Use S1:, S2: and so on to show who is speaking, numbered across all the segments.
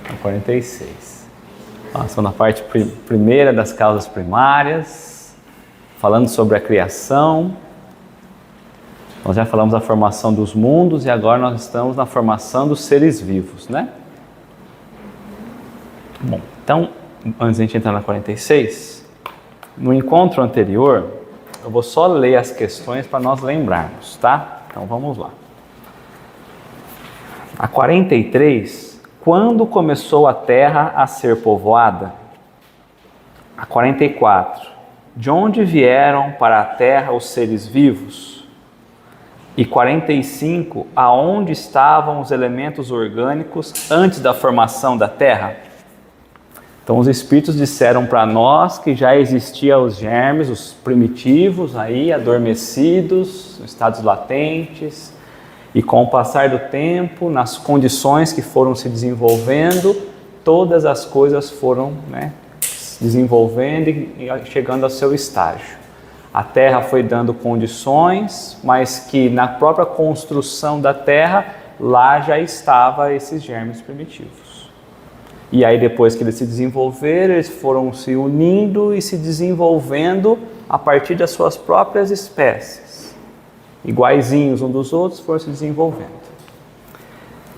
S1: No 46. Nós estamos na parte primeira das causas primárias, falando sobre a criação. Nós já falamos da formação dos mundos e agora nós estamos na formação dos seres vivos, né? Bom, então, antes de a gente entrar na 46, no encontro anterior, eu vou só ler as questões para nós lembrarmos, tá? Então vamos lá. A 43, quando começou a terra a ser povoada? A 44, de onde vieram para a terra os seres vivos? E 45, aonde estavam os elementos orgânicos antes da formação da terra? Então os espíritos disseram para nós que já existiam os germes, os primitivos aí adormecidos, estados latentes, e com o passar do tempo, nas condições que foram se desenvolvendo, todas as coisas foram, desenvolvendo e chegando ao seu estágio. A terra foi dando condições, mas que na própria construção da terra, lá já estava esses germes primitivos. E aí depois que eles se desenvolveram, eles foram se unindo e se desenvolvendo a partir das suas próprias espécies. Iguaizinhos uns dos outros, foram se desenvolvendo.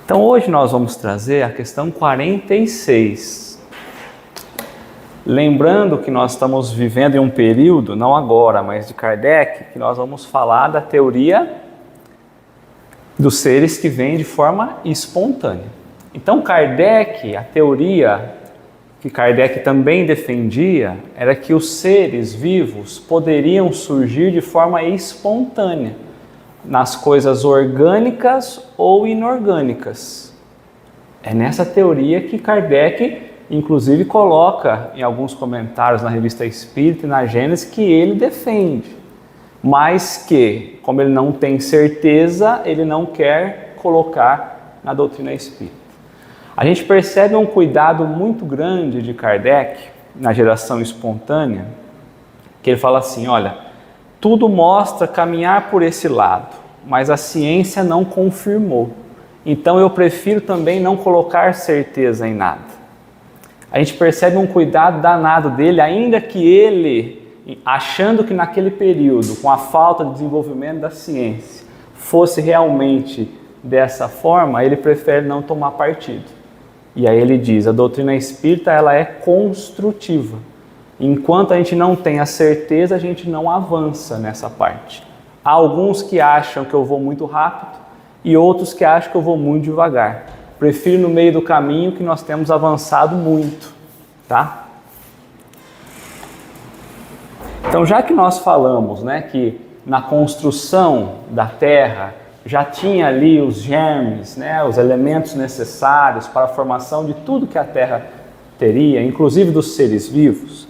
S1: Então hoje nós vamos trazer a questão 46. Lembrando que nós estamos vivendo em um período, não agora, mas de Kardec, que nós vamos falar da teoria dos seres que vêm de forma espontânea. Então Kardec, a teoria que Kardec também defendia, era que os seres vivos poderiam surgir de forma espontânea, nas coisas orgânicas ou inorgânicas. É nessa teoria que Kardec, inclusive, coloca em alguns comentários na Revista Espírita e na Gênesis que ele defende, mas que, como ele não tem certeza, ele não quer colocar na doutrina espírita. A gente percebe um cuidado muito grande de Kardec na geração espontânea, que ele fala assim, olha, tudo mostra caminhar por esse lado, mas a ciência não confirmou. Então eu prefiro também não colocar certeza em nada. A gente percebe um cuidado danado dele, ainda que ele, achando que naquele período, com a falta de desenvolvimento da ciência, fosse realmente dessa forma, ele prefere não tomar partido. E aí ele diz, a doutrina espírita ela é construtiva. Enquanto a gente não tem a certeza, a gente não avança nessa parte. Há alguns que acham que eu vou muito rápido e outros que acham que eu vou muito devagar. Prefiro no meio do caminho que nós temos avançado muito, tá? Então, já que nós falamos, que na construção da Terra já tinha ali os germes, os elementos necessários para a formação de tudo que a Terra teria, inclusive dos seres vivos,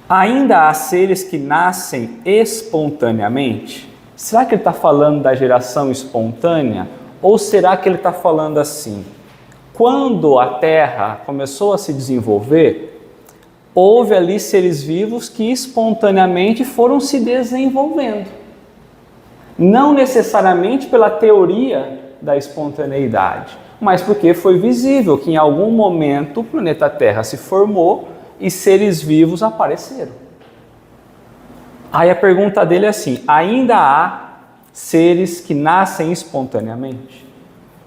S1: ainda há seres que nascem espontaneamente? Será que ele está falando da geração espontânea? Ou será que ele está falando assim, quando a Terra começou a se desenvolver, houve ali seres vivos que espontaneamente foram se desenvolvendo? Não necessariamente pela teoria da espontaneidade, mas porque foi visível que em algum momento o planeta Terra se formou e seres vivos apareceram. Aí a pergunta dele é assim, ainda há seres que nascem espontaneamente?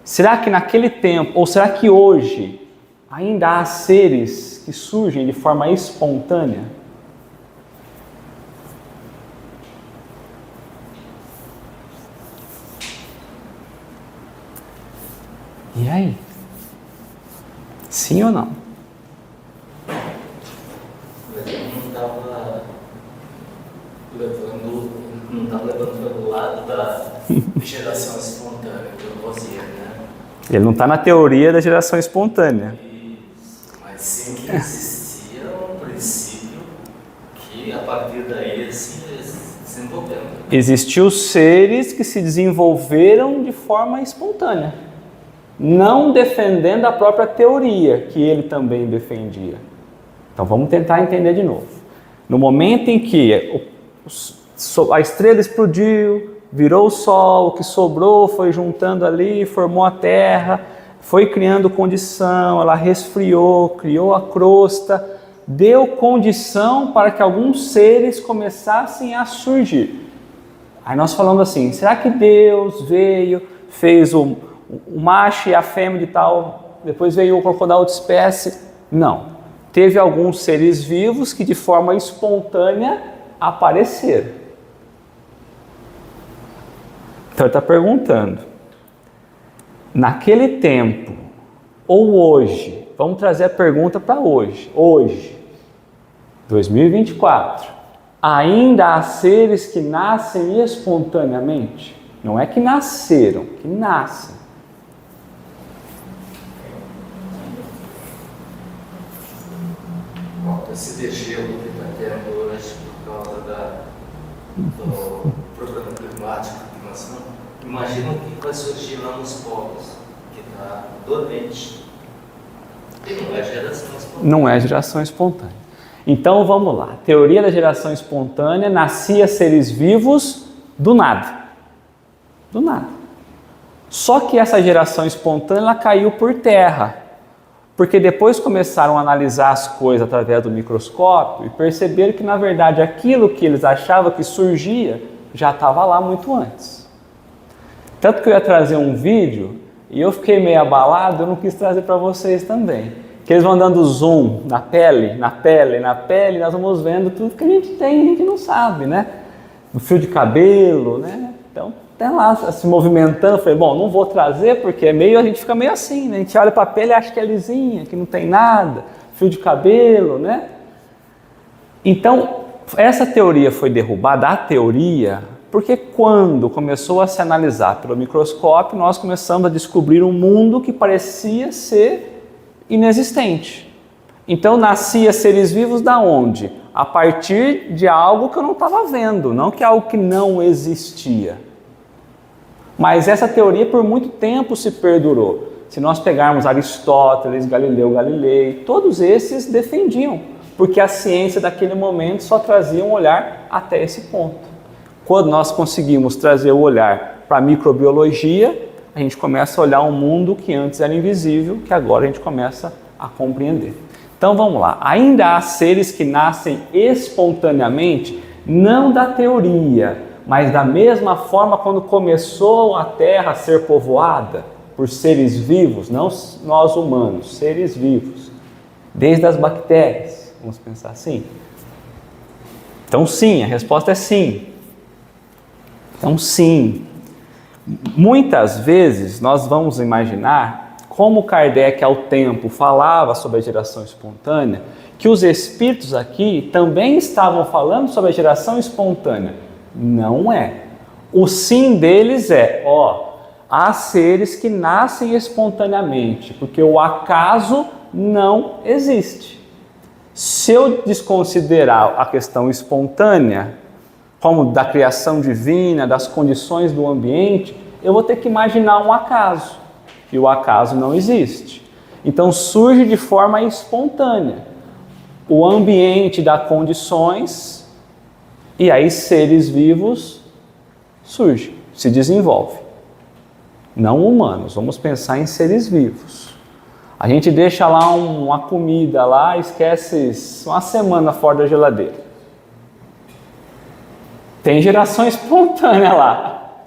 S1: Será que naquele tempo, ou será que hoje, ainda há seres que surgem de forma espontânea? E aí? Sim ou não?
S2: Não estava levando pelo lado da geração espontânea, do Rosier,
S1: Ele não está na teoria da geração espontânea.
S2: Isso, mas sim que existia um princípio que a partir daí eles se desenvolveram.
S1: Existiu seres que se desenvolveram de forma espontânea, não defendendo a própria teoria que ele também defendia. Então vamos tentar entender de novo. No momento em que a estrela explodiu, virou o Sol, o que sobrou foi juntando ali, formou a Terra, foi criando condição, ela resfriou, criou a crosta, deu condição para que alguns seres começassem a surgir. Aí nós falamos assim, será que Deus veio, fez o macho e a fêmea de tal, depois veio o crocodilo de espécie? Não. Teve alguns seres vivos que de forma espontânea apareceram. Então ele está perguntando, naquele tempo, ou hoje, vamos trazer a pergunta para hoje, 2024, ainda há seres que nascem espontaneamente? Não é que nasceram, que nascem.
S2: Esse degelo que está tendo hoje por causa do problema climático que nós estamos, imagina o que vai surgir lá nos povos, que está dormente. E não é geração espontânea.
S1: Não é geração espontânea. Então vamos lá. Teoria da geração espontânea, nascia seres vivos do nada. Do nada. Só que essa geração espontânea ela caiu por terra. Porque depois começaram a analisar as coisas através do microscópio e perceberam que, na verdade, aquilo que eles achavam que surgia já estava lá muito antes. Tanto que eu ia trazer um vídeo e eu fiquei meio abalado, eu não quis trazer para vocês também. Que eles vão dando zoom na pele, nós vamos vendo tudo que a gente tem e a gente não sabe, né? No fio de cabelo, né? Então, até lá se movimentando, eu falei, bom, não vou trazer porque a gente fica meio assim, né? A gente olha para a pele e acha que é lisinha, que não tem nada, fio de cabelo, né? Então, essa teoria foi derrubada, a teoria, porque quando começou a se analisar pelo microscópio, nós começamos a descobrir um mundo que parecia ser inexistente. Então, nascia seres vivos da onde? A partir de algo que eu não estava vendo, não que algo que não existia. Mas essa teoria por muito tempo se perdurou. Se nós pegarmos Aristóteles, Galileu Galilei, todos esses defendiam, porque a ciência daquele momento só trazia um olhar até esse ponto. Quando nós conseguimos trazer o olhar para a microbiologia, a gente começa a olhar um mundo que antes era invisível, que agora a gente começa a compreender. Então vamos lá, ainda há seres que nascem espontaneamente, não da teoria, mas da mesma forma quando começou a Terra a ser povoada por seres vivos, não nós humanos, seres vivos, desde as bactérias, vamos pensar assim. Então sim, a resposta é sim. Então sim. Muitas vezes nós vamos imaginar, como Kardec ao tempo falava sobre a geração espontânea, que os espíritos aqui também estavam falando sobre a geração espontânea. Não é. O sim deles é, há seres que nascem espontaneamente, porque o acaso não existe. Se eu desconsiderar a questão espontânea, como da criação divina, das condições do ambiente, eu vou ter que imaginar um acaso. E o acaso não existe. Então surge de forma espontânea. O ambiente dá condições e aí seres vivos surgem, se desenvolvem. Não humanos, vamos pensar em seres vivos. A gente deixa lá uma comida lá, esquece uma semana fora da geladeira. Tem geração espontânea lá.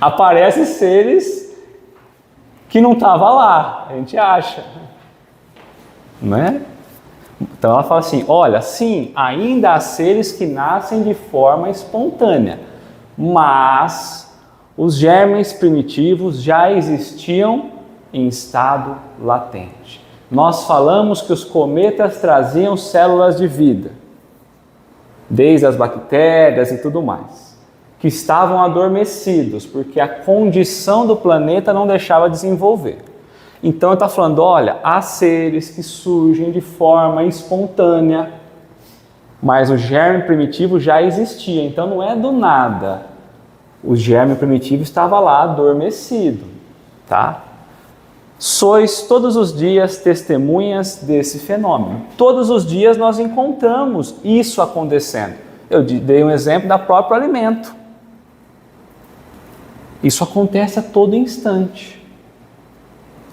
S1: Aparecem seres que não estavam lá, a gente acha. Não é? Então ela fala assim, olha, sim, ainda há seres que nascem de forma espontânea, mas os germes primitivos já existiam em estado latente. Nós falamos que os cometas traziam células de vida, desde as bactérias e tudo mais, que estavam adormecidos, porque a condição do planeta não deixava desenvolver. Então ele está falando, olha, há seres que surgem de forma espontânea, mas o germe primitivo já existia, então não é do nada. O germe primitivo estava lá adormecido, tá? Sois todos os dias testemunhas desse fenômeno. Todos os dias nós encontramos isso acontecendo. Eu dei um exemplo da próprio alimento. Isso acontece a todo instante.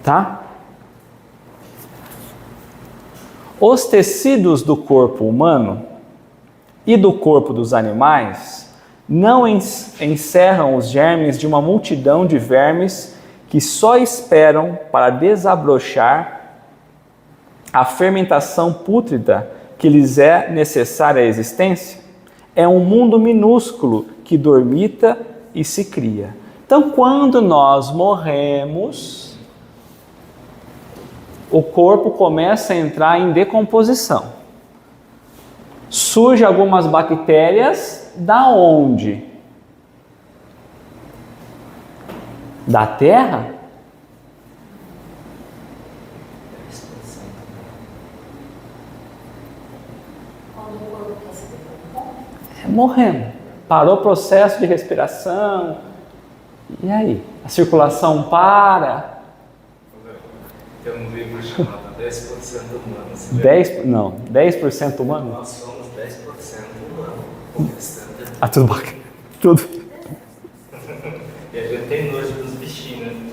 S1: Tá? Os tecidos do corpo humano e do corpo dos animais não encerram os germes de uma multidão de vermes que só esperam para desabrochar a fermentação pútrida que lhes é necessária à existência? É um mundo minúsculo que dormita e se cria. Então, quando nós morremos, o corpo começa a entrar em decomposição. Surgem algumas bactérias da onde? Da terra?
S3: Quando o corpo quer se decompor?
S1: Morrendo. Parou o processo de respiração. E aí? A circulação para.
S2: Tem um livro chamado 10% humanos.
S1: 10% humano?
S2: Nós somos 10% humano. O restante é
S1: Tudo bacana. Tudo.
S2: E a gente tem nojo dos bichinhos, né?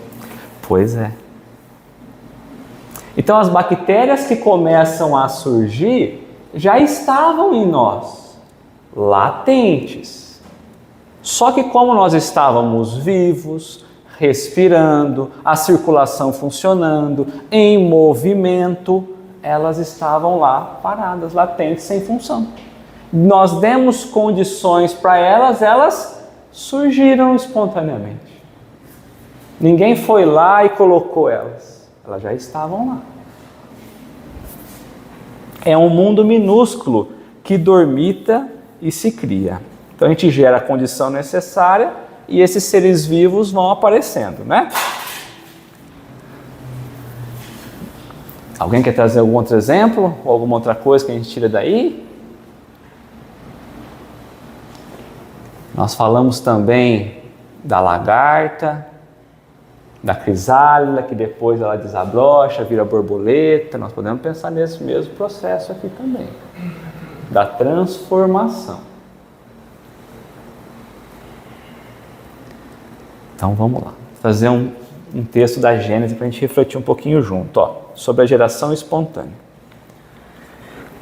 S1: Pois é. Então as bactérias que começam a surgir já estavam em nós, latentes. Só que como nós estávamos vivos, respirando, a circulação funcionando, em movimento, elas estavam lá paradas, latentes, sem função. Nós demos condições para elas, elas surgiram espontaneamente. Ninguém foi lá e colocou elas já estavam lá. É um mundo minúsculo que dormita e se cria. Então a gente gera a condição necessária e esses seres vivos vão aparecendo, né? Alguém quer trazer algum outro exemplo? Ou alguma outra coisa que a gente tira daí? Nós falamos também da lagarta, da crisálida, que depois ela desabrocha, vira borboleta. Nós podemos pensar nesse mesmo processo aqui também, da transformação. Então vamos lá, fazer um texto da Gênese para a gente refletir um pouquinho junto, sobre a geração espontânea.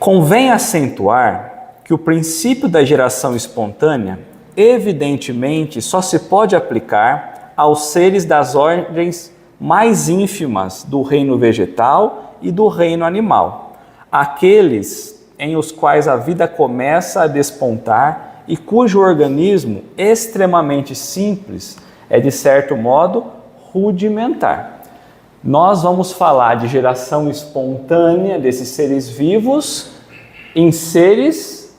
S1: Convém acentuar que o princípio da geração espontânea, evidentemente, só se pode aplicar aos seres das ordens mais ínfimas do reino vegetal e do reino animal, aqueles em os quais a vida começa a despontar e cujo organismo extremamente simples é, de certo modo, rudimentar. Nós vamos falar de geração espontânea desses seres vivos em seres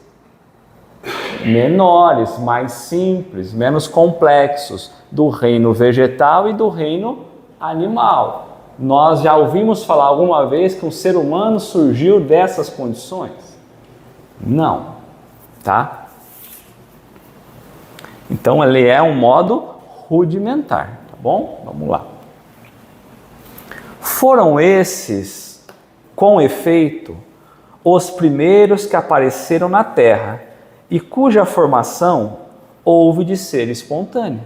S1: menores, mais simples, menos complexos, do reino vegetal e do reino animal. Nós já ouvimos falar alguma vez que um ser humano surgiu dessas condições? Não, tá? Então ele é um modo rudimentar, tá bom? Vamos lá. Foram esses, com efeito, os primeiros que apareceram na Terra e cuja formação houve de ser espontânea.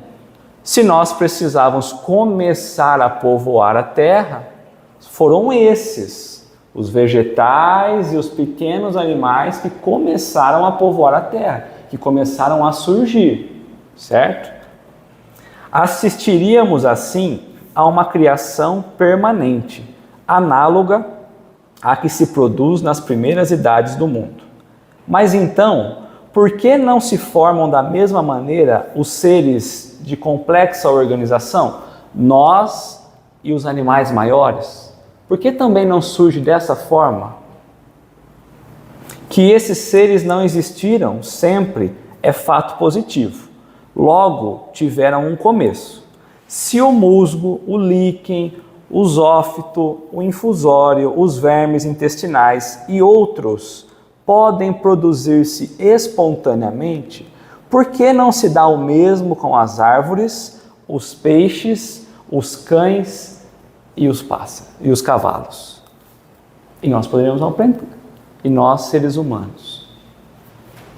S1: Se nós precisávamos começar a povoar a Terra, foram esses, os vegetais e os pequenos animais que começaram a povoar a Terra, que começaram a surgir, certo? Assistiríamos assim a uma criação permanente, análoga à que se produz nas primeiras idades do mundo. Mas então, por que não se formam da mesma maneira os seres de complexa organização, nós e os animais maiores? Por que também não surge dessa forma? Que esses seres não existiram sempre é fato positivo. Logo, tiveram um começo. Se o musgo, o líquen, o zófito, o infusório, os vermes intestinais e outros podem produzir-se espontaneamente, por que não se dá o mesmo com as árvores, os peixes, os cães e os pássaros e os cavalos? E nós poderíamos aprender. E nós, seres humanos.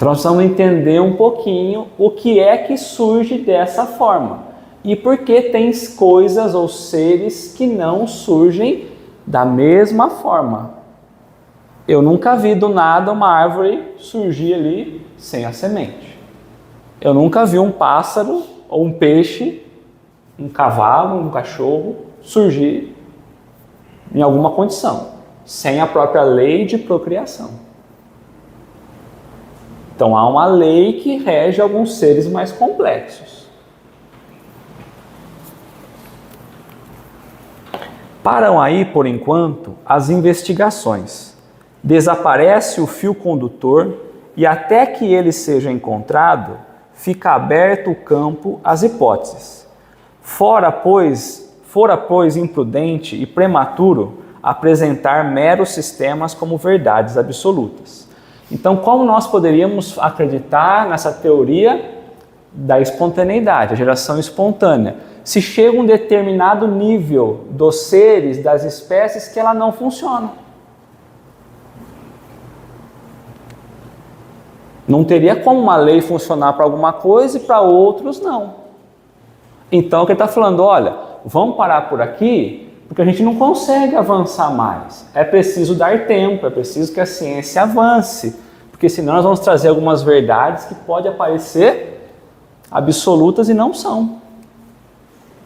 S1: Então nós precisamos entender um pouquinho o que é que surge dessa forma. e por que tem coisas ou seres que não surgem da mesma forma. Eu nunca vi do nada uma árvore surgir ali sem a semente. Eu nunca vi um pássaro ou um peixe, um cavalo, um cachorro surgir em alguma condição, sem a própria lei de procriação. Então há uma lei que rege alguns seres mais complexos. Param aí, por enquanto, as investigações. Desaparece o fio condutor e até que ele seja encontrado, fica aberto o campo às hipóteses. Fora, pois, imprudente e prematuro apresentar meros sistemas como verdades absolutas. Então, como nós poderíamos acreditar nessa teoria da espontaneidade, a geração espontânea? Se chega um determinado nível dos seres, das espécies, que ela não funciona. Não teria como uma lei funcionar para alguma coisa e para outros não. Então, o que ele está falando, olha, vamos parar por aqui, porque a gente não consegue avançar mais. É preciso dar tempo, é preciso que a ciência avance, porque senão nós vamos trazer algumas verdades que podem aparecer absolutas e não são.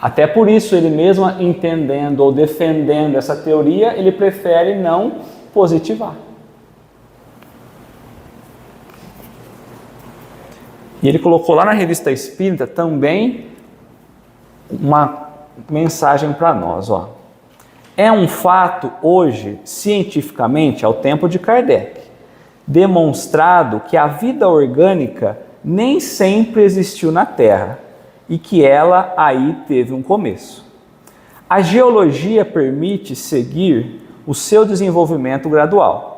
S1: Até por isso, ele mesmo entendendo ou defendendo essa teoria, ele prefere não positivar. E ele colocou lá na Revista Espírita também uma mensagem para nós. Ó. É um fato hoje, cientificamente, ao tempo de Kardec, demonstrado que a vida orgânica nem sempre existiu na Terra e que ela aí teve um começo. A geologia permite seguir o seu desenvolvimento gradual.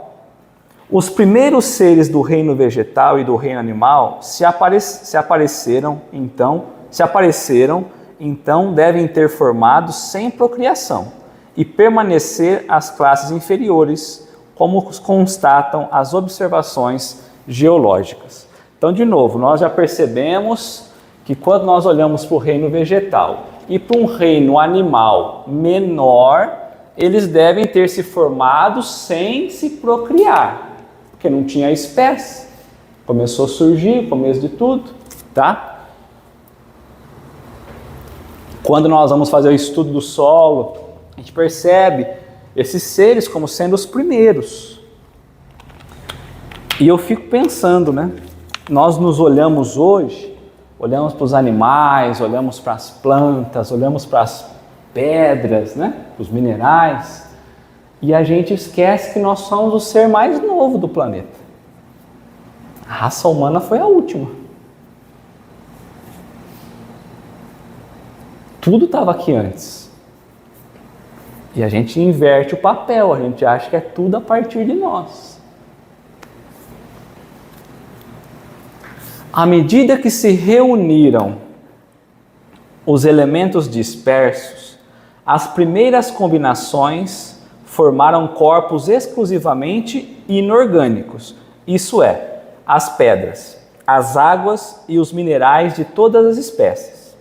S1: Os primeiros seres do reino vegetal e do reino animal se apareceram, então devem ter formado sem procriação e permanecer as classes inferiores, como constatam as observações geológicas. Então, de novo, nós já percebemos que quando nós olhamos para o reino vegetal e para um reino animal menor, eles devem ter se formado sem se procriar, porque não tinha espécie. Começou a surgir, o começo de tudo, tá? Quando nós vamos fazer o estudo do solo, a gente percebe esses seres como sendo os primeiros. E eu fico pensando, né? Nós nos olhamos hoje, olhamos para os animais, olhamos para as plantas, olhamos para as pedras, né? Os minerais, e a gente esquece que nós somos o ser mais novo do planeta. A raça humana foi a última. Tudo estava aqui antes. E a gente inverte o papel, a gente acha que é tudo a partir de nós. À medida que se reuniram os elementos dispersos, as primeiras combinações formaram corpos exclusivamente inorgânicos, isso é, as pedras, as águas e os minerais de todas as espécies.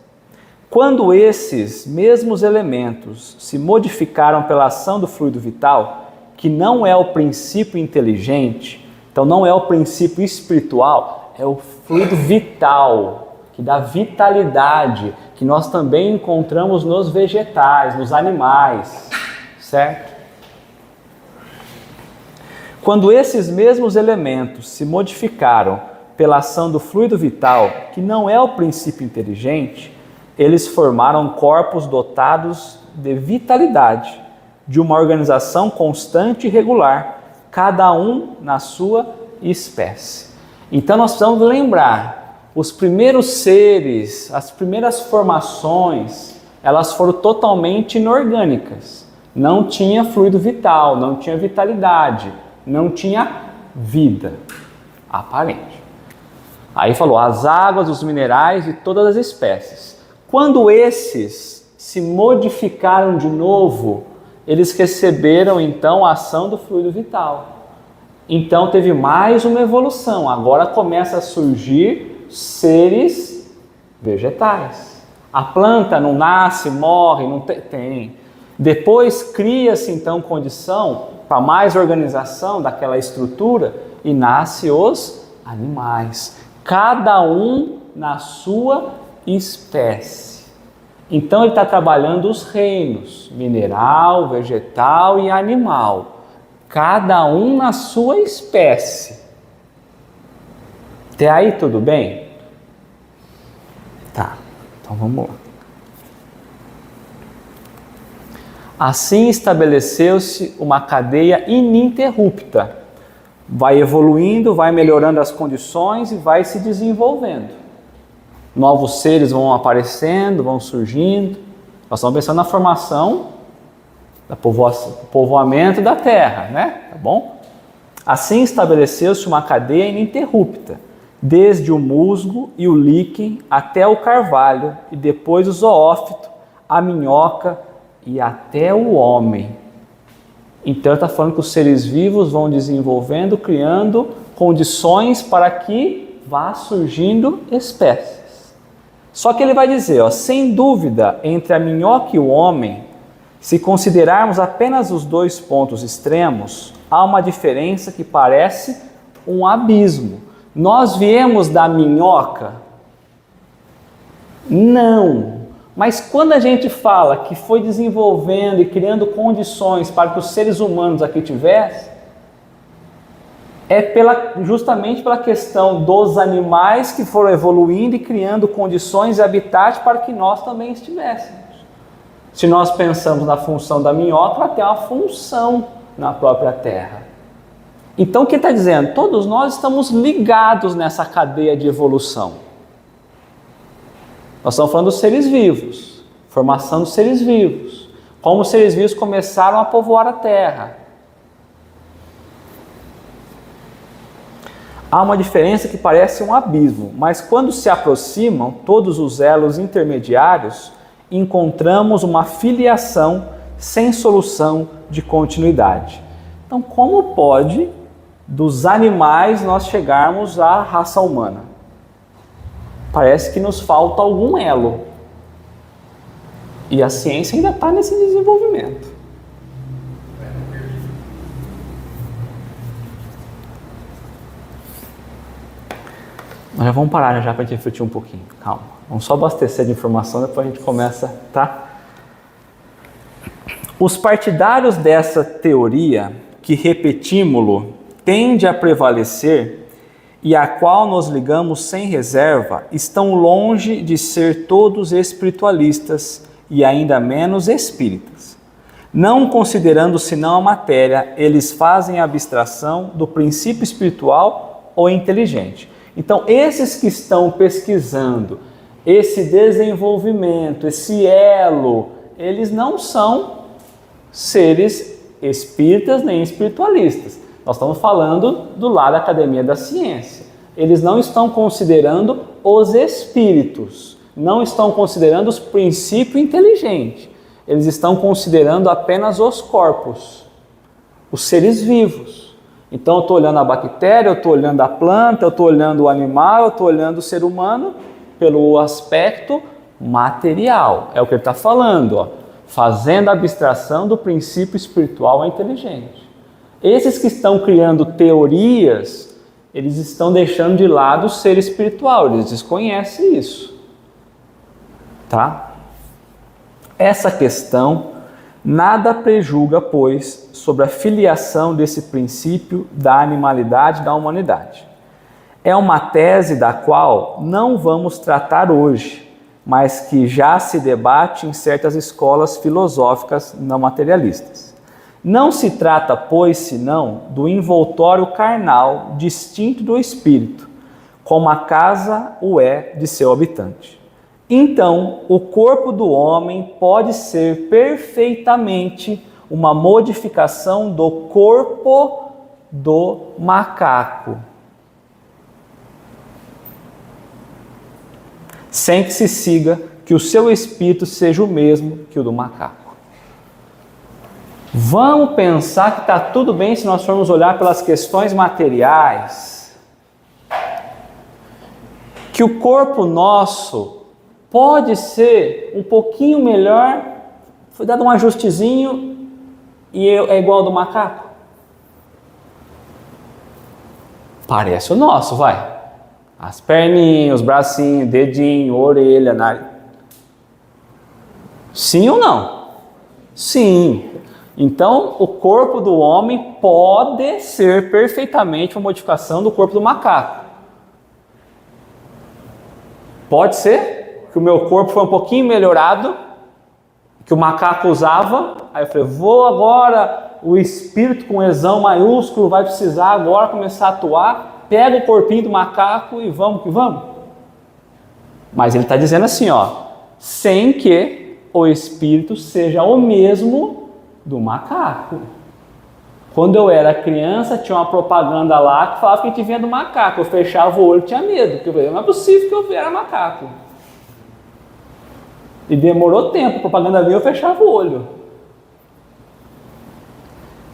S1: Quando esses mesmos elementos se modificaram pela ação do fluido vital, que não é o princípio inteligente, então não é o princípio espiritual, é o fluido vital, que dá vitalidade, que nós também encontramos nos vegetais, nos animais, certo? Quando esses mesmos elementos se modificaram pela ação do fluido vital, que não é o princípio inteligente, eles formaram corpos dotados de vitalidade, de uma organização constante e regular, cada um na sua espécie. Então nós precisamos lembrar, os primeiros seres, as primeiras formações, elas foram totalmente inorgânicas. Não tinha fluido vital, não tinha vitalidade, não tinha vida aparente. Aí falou, as águas, os minerais e todas as espécies. Quando esses se modificaram de novo, eles receberam então a ação do fluido vital. Então teve mais uma evolução. Agora começa a surgir seres vegetais. A planta não nasce, morre, não tem. Depois cria-se então condição para mais organização daquela estrutura e nasce os animais, cada um na sua espécie. Então ele está trabalhando os reinos, mineral, vegetal e animal, cada um na sua espécie. Até aí tudo bem? Tá, então vamos lá. Assim estabeleceu-se uma cadeia ininterrupta. Vai evoluindo, vai melhorando as condições e vai se desenvolvendo. Novos seres vão aparecendo, vão surgindo. Nós estamos pensando na formação, do povoamento da Terra, né? Tá bom? Assim estabeleceu-se uma cadeia ininterrupta, desde o musgo e o líquen até o carvalho, e depois o zoófito, a minhoca e até o homem. Então está falando que os seres vivos vão desenvolvendo, criando condições para que vá surgindo espécies. Só que ele vai dizer, ó, sem dúvida, entre a minhoca e o homem, se considerarmos apenas os dois pontos extremos, há uma diferença que parece um abismo. Nós viemos da minhoca? Não. Mas quando a gente fala que foi desenvolvendo e criando condições para que os seres humanos aqui tivessem, é justamente pela questão dos animais que foram evoluindo e criando condições e habitat para que nós também estivéssemos. Se nós pensamos na função da minhoca, ela tem uma função na própria Terra. Então o que está dizendo? Todos nós estamos ligados nessa cadeia de evolução. Nós estamos falando dos seres vivos, formação dos seres vivos, como os seres vivos começaram a povoar a Terra. Há uma diferença que parece um abismo, mas quando se aproximam todos os elos intermediários, encontramos uma filiação sem solução de continuidade. Então, como pode dos animais nós chegarmos à raça humana? Parece que nos falta algum elo. E a ciência ainda está nesse desenvolvimento. Nós já vamos parar já para a gente refletir um pouquinho. Calma. Vamos só abastecer de informação, depois a gente começa, tá? Os partidários dessa teoria, que repetimos-lo, tende a prevalecer e a qual nos ligamos sem reserva, estão longe de ser todos espiritualistas e ainda menos espíritas. Não considerando senão a matéria, eles fazem abstração do princípio espiritual ou inteligente. Então, esses que estão pesquisando esse desenvolvimento, esse elo, eles não são seres espíritas nem espiritualistas. Nós estamos falando do lado da academia da ciência. Eles não estão considerando os espíritos, não estão considerando os princípios inteligentes. Eles estão considerando apenas os corpos, os seres vivos. Então eu estou olhando a bactéria, eu estou olhando a planta, eu estou olhando o animal, eu estou olhando o ser humano pelo aspecto material. É o que ele está falando, ó, fazendo abstração do princípio espiritual e inteligente. Esses que estão criando teorias, eles estão deixando de lado o ser espiritual, eles desconhecem isso. Tá? Essa questão nada prejulga, pois, sobre a filiação desse princípio da animalidade da humanidade. É uma tese da qual não vamos tratar hoje, mas que já se debate em certas escolas filosóficas não materialistas. Não se trata, pois, senão do envoltório carnal distinto do espírito, como a casa o é de seu habitante. Então, o corpo do homem pode ser perfeitamente uma modificação do corpo do macaco, sem que se siga que o seu espírito seja o mesmo que o do macaco. Vamos pensar que está tudo bem se nós formos olhar pelas questões materiais, que o corpo nosso pode ser um pouquinho melhor, foi dado um ajustezinho e é igual ao do macaco? Parece o nosso, vai. As perninhas, os bracinhos, dedinho, orelha, nariz. Sim ou não? Sim. Então, o corpo do homem pode ser perfeitamente uma modificação do corpo do macaco. Pode ser que o meu corpo foi um pouquinho melhorado, que o macaco usava. Aí eu falei, vou agora, o espírito com esão maiúsculo vai precisar agora começar a atuar. Pega o corpinho do macaco e vamos que vamos. Mas ele está dizendo assim, ó, sem que o espírito seja o mesmo do macaco. Quando eu era criança, tinha uma propaganda lá que falava que a gente vinha do macaco. Eu fechava o olho e tinha medo, porque eu falei, não é possível que eu viera macaco. E demorou tempo, a propaganda veio, eu fechava o olho.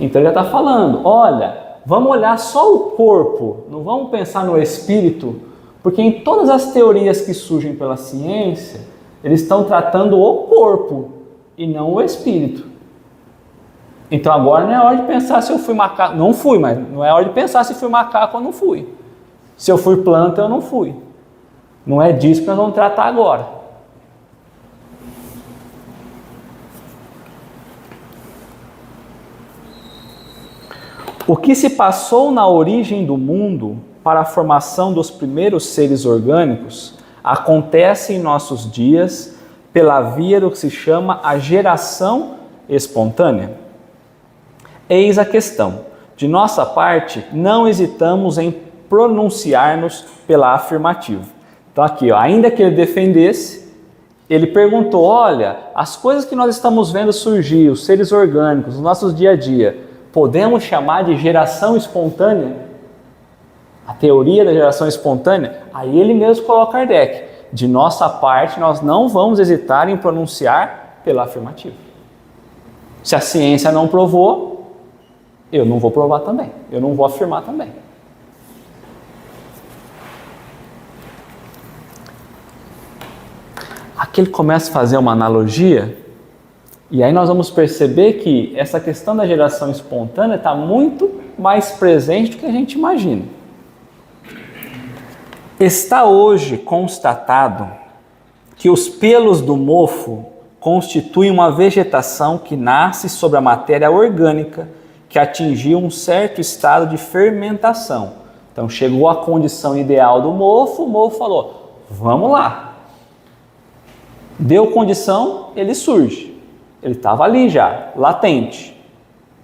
S1: Então ele já está falando, olha, vamos olhar só o corpo, não vamos pensar no espírito, porque em todas as teorias que surgem pela ciência, eles estão tratando o corpo e não o espírito. Então agora não é hora de pensar se eu fui macaco, não fui, mas não é hora de pensar se fui macaco ou não fui. Se eu fui planta ou não fui. Não é disso que nós vamos tratar agora. O que se passou na origem do mundo para a formação dos primeiros seres orgânicos acontece em nossos dias pela via do que se chama a geração espontânea. Eis a questão. De nossa parte, não hesitamos em pronunciar-nos pela afirmativa. Então aqui, ó, ainda que ele defendesse, ele perguntou, olha, as coisas que nós estamos vendo surgir, os seres orgânicos, nos nossos dia a dia, podemos chamar de geração espontânea? A teoria da geração espontânea? Aí ele mesmo coloca Kardec. De nossa parte, nós não vamos hesitar em pronunciar pela afirmativa. Se a ciência não provou, eu não vou provar também. Eu não vou afirmar também. Aqui ele começa a fazer uma analogia. E aí nós vamos perceber que essa questão da geração espontânea está muito mais presente do que a gente imagina. Está hoje constatado que os pelos do mofo constituem uma vegetação que nasce sobre a matéria orgânica que atingiu um certo estado de fermentação. Então chegou à condição ideal do mofo, o mofo falou, vamos lá. Deu condição, ele surge. Ele estava ali já, latente.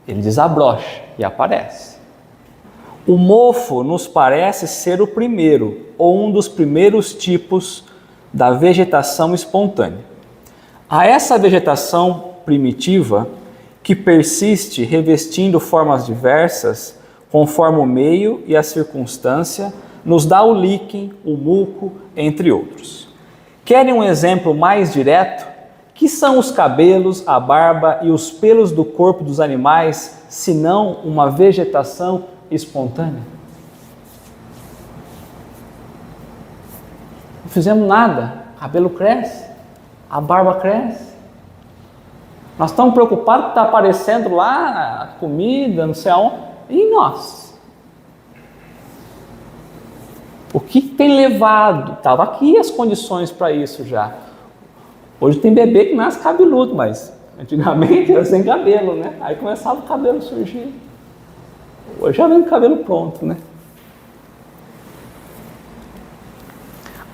S1: Ele desabrocha e aparece. O mofo nos parece ser o primeiro, ou um dos primeiros tipos da vegetação espontânea. A essa vegetação primitiva, que persiste revestindo formas diversas, conforme o meio e a circunstância, nos dá o líquen, o muco, entre outros. Querem um exemplo mais direto? Que são os cabelos, a barba e os pelos do corpo dos animais, senão uma vegetação espontânea? Não fizemos nada, o cabelo cresce, a barba cresce. Nós estamos preocupados que está aparecendo lá a comida, não sei aonde, e nós? O que tem levado? Estava aqui as condições para isso já. Hoje tem bebê que nasce cabeludo, mas antigamente era sem cabelo, né? Aí começava o cabelo a surgir. Hoje já vem o cabelo pronto, né?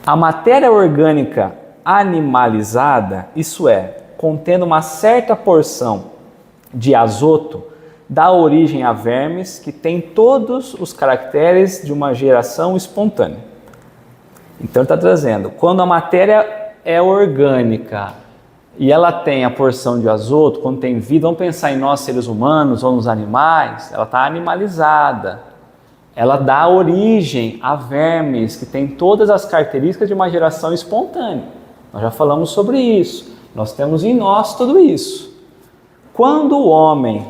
S1: A matéria orgânica animalizada, isso é, contendo uma certa porção de azoto, dá origem a vermes que têm todos os caracteres de uma geração espontânea. Então ele está trazendo, quando a matéria é orgânica e ela tem a porção de azoto, quando tem vida, vamos pensar em nós seres humanos ou nos animais, ela está animalizada. Ela dá origem a vermes que têm todas as características de uma geração espontânea. Nós já falamos sobre isso. Nós temos em nós tudo isso. Quando o homem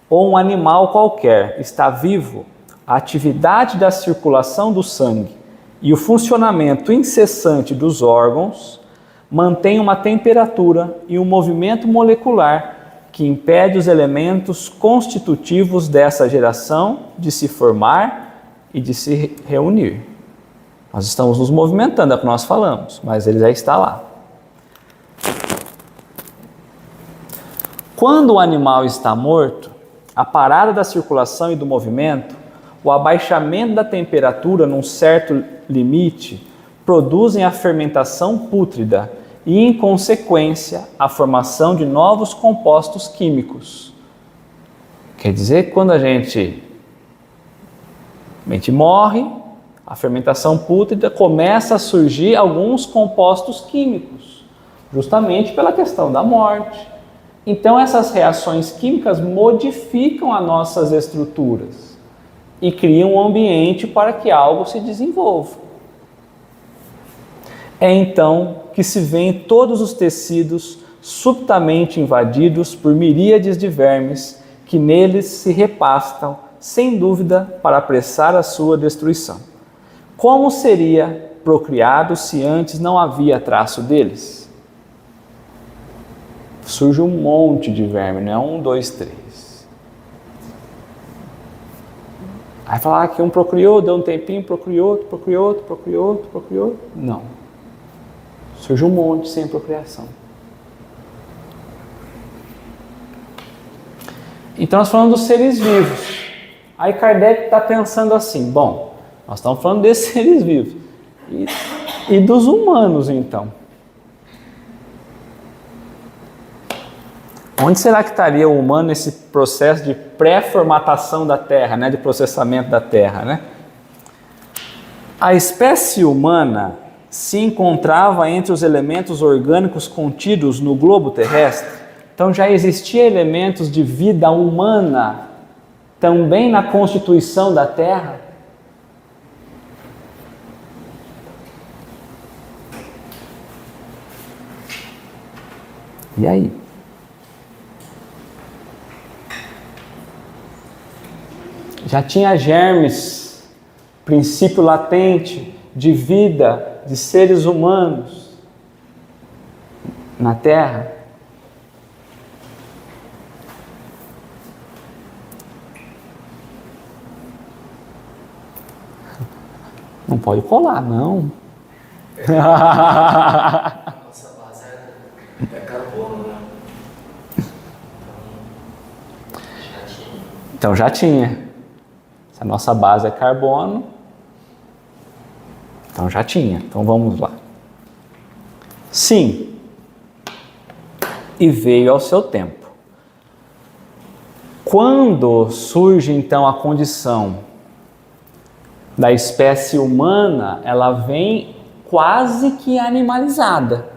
S1: ou um animal qualquer está vivo, a atividade da circulação do sangue e o funcionamento incessante dos órgãos mantém uma temperatura e um movimento molecular que impede os elementos constitutivos dessa geração de se formar e de se reunir. Nós estamos nos movimentando, é o que nós falamos, mas ele já está lá. Quando o animal está morto, a parada da circulação e do movimento, o abaixamento da temperatura num certo limite, produzem a fermentação pútrida e, em consequência, a formação de novos compostos químicos. Quer dizer, quando a gente morre, a fermentação pútrida começa a surgir alguns compostos químicos, justamente pela questão da morte. Então, essas reações químicas modificam as nossas estruturas e criam um ambiente para que algo se desenvolva. É então que se vêem todos os tecidos subitamente invadidos por miríades de vermes que neles se repastam, sem dúvida, para apressar a sua destruição. Como seria procriado se antes não havia traço deles? Surge um monte de verme, não é 1, 2, 3. Aí falar que um procriou, deu um tempinho, procriou outro, procriou outro, procriou outro, procriou outro. Não. Surge um monte sem procriação. Então nós falamos dos seres vivos. Aí Kardec está pensando assim, bom, nós estamos falando desses seres vivos. E dos humanos, então? Onde será que estaria o humano nesse processo de pré-formatação da Terra, né, de processamento da Terra, né? A espécie humana se encontrava entre os elementos orgânicos contidos no globo terrestre. Então já existia elementos de vida humana também na constituição da Terra. E aí? Já tinha germes, princípio latente de vida de seres humanos na Terra? Não pode colar, não.
S2: A nossa base é carbono, né?
S1: Então já tinha. Se a nossa base é carbono, então já tinha. Então vamos lá. Sim. E veio ao seu tempo. Quando surge então a condição da espécie humana, ela vem quase que animalizada.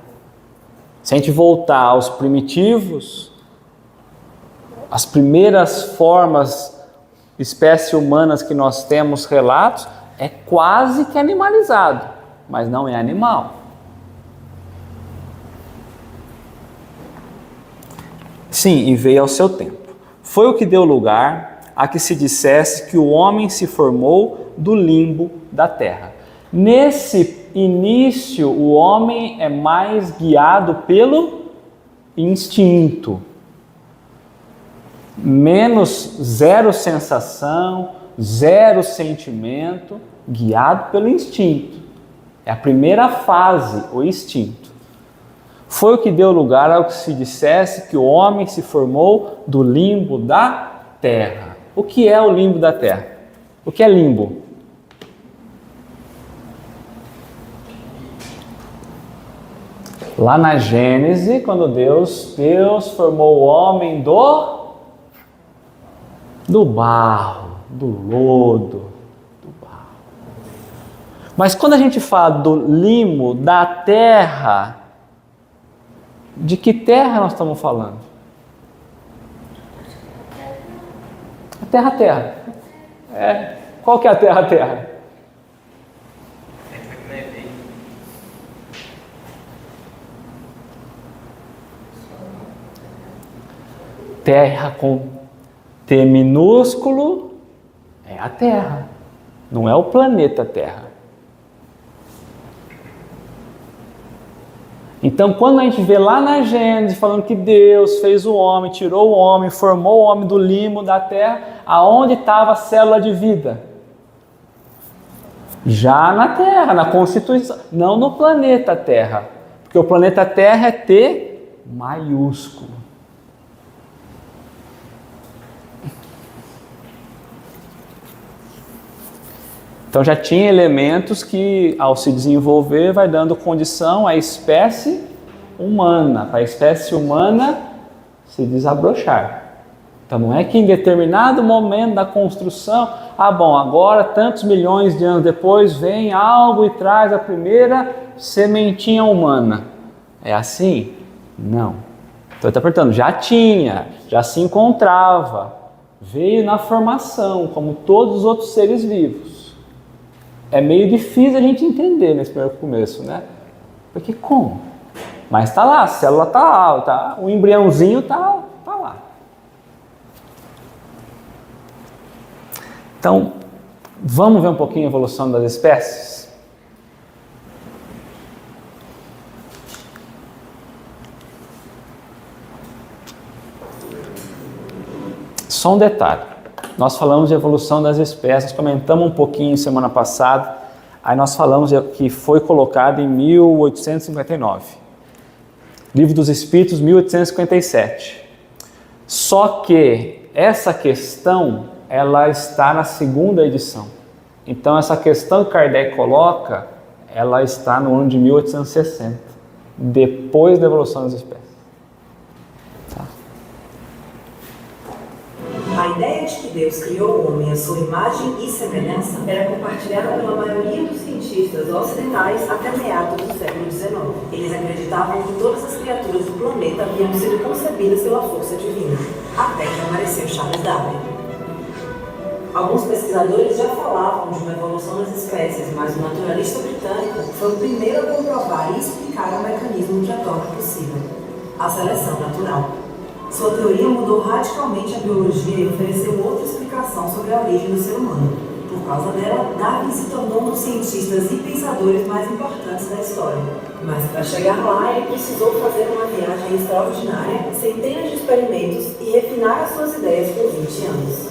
S1: Se a gente voltar aos primitivos, as primeiras formas espécie humanas que nós temos relatos, é quase que animalizado, mas não é animal. Sim, e veio ao seu tempo. Foi o que deu lugar a que se dissesse que o homem se formou do limbo da terra. Nesse início, o homem é mais guiado pelo instinto. Menos zero sensação, zero sentimento, guiado pelo instinto. É a primeira fase, o instinto. Foi o que deu lugar ao que se dissesse que o homem se formou do limbo da terra. O que é o limbo da terra? O que é limbo? Lá na Gênese, quando Deus formou o homem do barro, do lodo, do barro. Mas quando a gente fala do limo, da terra, de que terra nós estamos falando? A terra. É. Qual que é a terra? Terra com T minúsculo é a Terra, não é o planeta Terra. Então, quando a gente vê lá na Gênesis falando que Deus fez o homem, tirou o homem, formou o homem do limo da terra, aonde estava a célula de vida? Já na Terra, na Constituição, não no planeta Terra, porque o planeta Terra é T maiúsculo. Então já tinha elementos que, ao se desenvolver, vai dando condição à espécie humana, para a espécie humana se desabrochar. Então não é que em determinado momento da construção, agora tantos milhões de anos depois vem algo e traz a primeira sementinha humana. É assim? Não. Então ele está perguntando, já tinha, já se encontrava, veio na formação, como todos os outros seres vivos. É meio difícil a gente entender nesse primeiro começo, né? Porque como? Mas está lá, a célula está lá, tá, o embriãozinho está lá. Então, vamos ver um pouquinho a evolução das espécies? Só um detalhe. Nós falamos de evolução das espécies, comentamos um pouquinho semana passada, aí nós falamos que foi colocado em 1859. Livro dos Espíritos, 1857. Só que essa questão, ela está na segunda edição. Então essa questão que Kardec coloca, ela está no ano de 1860, depois da evolução das espécies.
S4: A ideia de que Deus criou o homem à sua imagem e semelhança era compartilhada pela maioria dos cientistas ocidentais até meados do século XIX. Eles acreditavam que todas as criaturas do planeta haviam sido concebidas pela força divina, até que apareceu Charles Darwin. Alguns pesquisadores já falavam de uma evolução das espécies, mas o naturalista britânico foi o primeiro a comprovar e explicar o mecanismo que a torna possível: a seleção natural. Sua teoria mudou radicalmente a biologia e ofereceu outra explicação sobre a origem do ser humano. Por causa dela, Darwin se tornou um dos cientistas e pensadores mais importantes da história. Mas para chegar lá, ele precisou fazer uma viagem extraordinária, centenas de experimentos e refinar as suas ideias por 20 anos.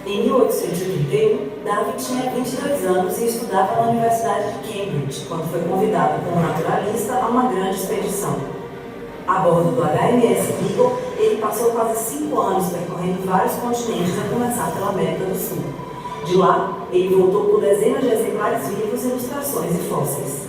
S4: Em 1831, Darwin tinha 22 anos e estudava na Universidade de Cambridge, quando foi convidado como naturalista a uma grande expedição. A bordo do HMS Beagle, ele passou quase 5 anos percorrendo vários continentes, a começar pela América do Sul. De lá, ele voltou com dezenas de exemplares vivos, ilustrações e fósseis.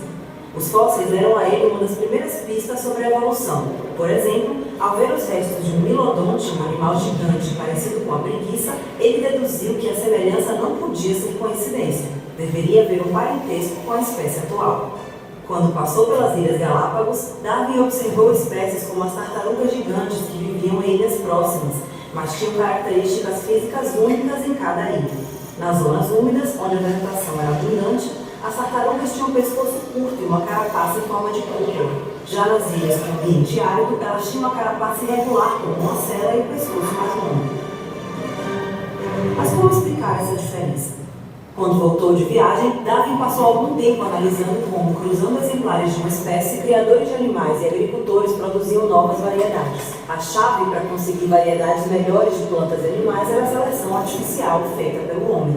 S4: Os fósseis deram a ele uma das primeiras pistas sobre a evolução. Por exemplo, ao ver os restos de um milodonte, um animal gigante parecido com a preguiça, ele deduziu que a semelhança não podia ser coincidência. Deveria haver um parentesco com a espécie atual. Quando passou pelas Ilhas Galápagos, Darwin observou espécies como as tartarugas gigantes que viviam em ilhas próximas, mas tinham características físicas únicas em cada ilha. Nas zonas úmidas, onde a vegetação era abundante, as tartarugas tinham um pescoço curto e uma carapaça em forma de cúpula. Já nas ilhas com ambiente árido, elas tinham uma carapaça irregular, como uma cera e o pescoço mais longo. Mas como explicar essa diferença? Quando voltou de viagem, Darwin passou algum tempo analisando como, cruzando exemplares de uma espécie, criadores de animais e agricultores produziam novas variedades. A chave para conseguir variedades melhores de plantas e animais era a seleção artificial feita pelo homem.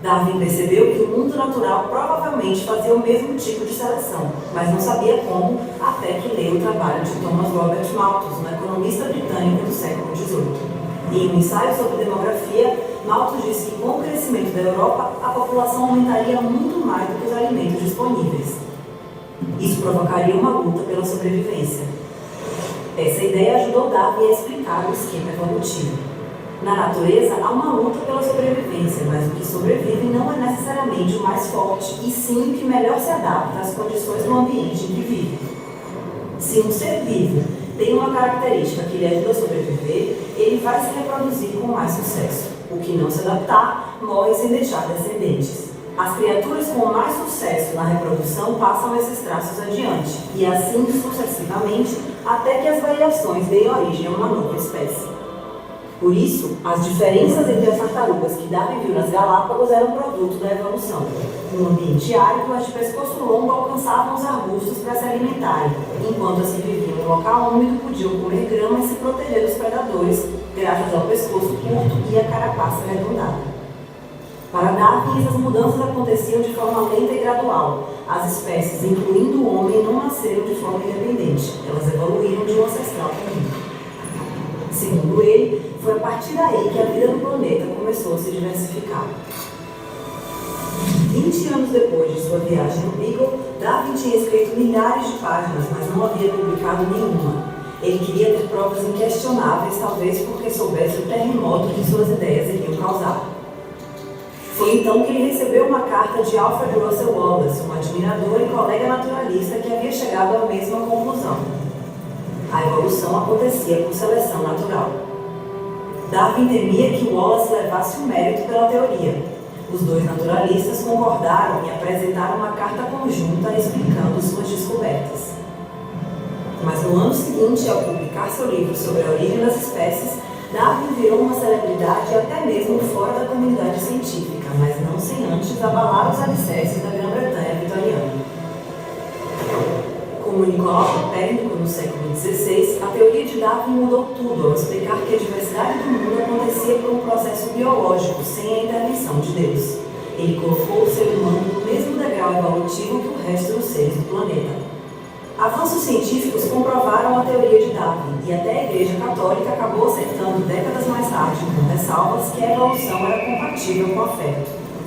S4: Darwin percebeu que o mundo natural provavelmente fazia o mesmo tipo de seleção, mas não sabia como, até que leu o trabalho de Thomas Robert Malthus, um economista britânico do século XVIII. Em um ensaio sobre demografia, Malthus disse que com o crescimento da Europa, a população aumentaria muito mais do que os alimentos disponíveis. Isso provocaria uma luta pela sobrevivência. Essa ideia ajudou Darwin a explicar o esquema evolutivo. Na natureza, há uma luta pela sobrevivência, mas o que sobrevive não é necessariamente o mais forte, e sim o que melhor se adapta às condições do ambiente em que vive. Se um ser vivo tem uma característica que lhe ajuda a sobreviver, ele vai se reproduzir com mais sucesso. O que não se adaptar, morre sem deixar descendentes. As criaturas com mais sucesso na reprodução passam esses traços adiante, e assim sucessivamente, até que as variações deem origem a uma nova espécie. Por isso, as diferenças entre as tartarugas que Darwin viu nas Galápagos eram produto da evolução. No ambiente árido, as de pescoço longo alcançavam os arbustos para se alimentarem, enquanto as que viviam em local úmido podiam comer grama e se proteger dos predadores, graças ao pescoço curto e à carapaça arredondada. Para Darwin, essas mudanças aconteciam de forma lenta e gradual. As espécies, incluindo o homem, não nasceram de forma independente. Elas evoluíram de um ancestral comum. Segundo ele, foi a partir daí que a vida no planeta começou a se diversificar. 20 anos depois de sua viagem no Beagle, Darwin tinha escrito milhares de páginas, mas não havia publicado nenhuma. Ele queria ter provas inquestionáveis, talvez porque soubesse o terremoto que suas ideias iriam causar. Foi então que ele recebeu uma carta de Alfred Russel Wallace, um admirador e colega naturalista que havia chegado à mesma conclusão. A evolução acontecia por seleção natural. Darwin temia que Wallace levasse o mérito pela teoria. Os dois naturalistas concordaram em apresentar uma carta conjunta explicando suas descobertas. Mas no ano seguinte, ao publicar seu livro sobre a origem das espécies, Darwin virou uma celebridade até mesmo fora da comunidade científica, mas não sem antes abalar os alicerces da Grã-Bretanha vitoriana. Como Nicolau Copérnico no século XVI, a teoria de Darwin mudou tudo ao explicar que a diversidade do mundo acontecia por um processo biológico, sem a intervenção de Deus. Ele colocou o ser humano no mesmo degrau evolutivo que o resto dos seres do planeta. Avanços científicos comprovaram a teoria de Darwin, e até a Igreja Católica acabou aceitando décadas mais tarde, com ressalvas, que a evolução era compatível com a fé.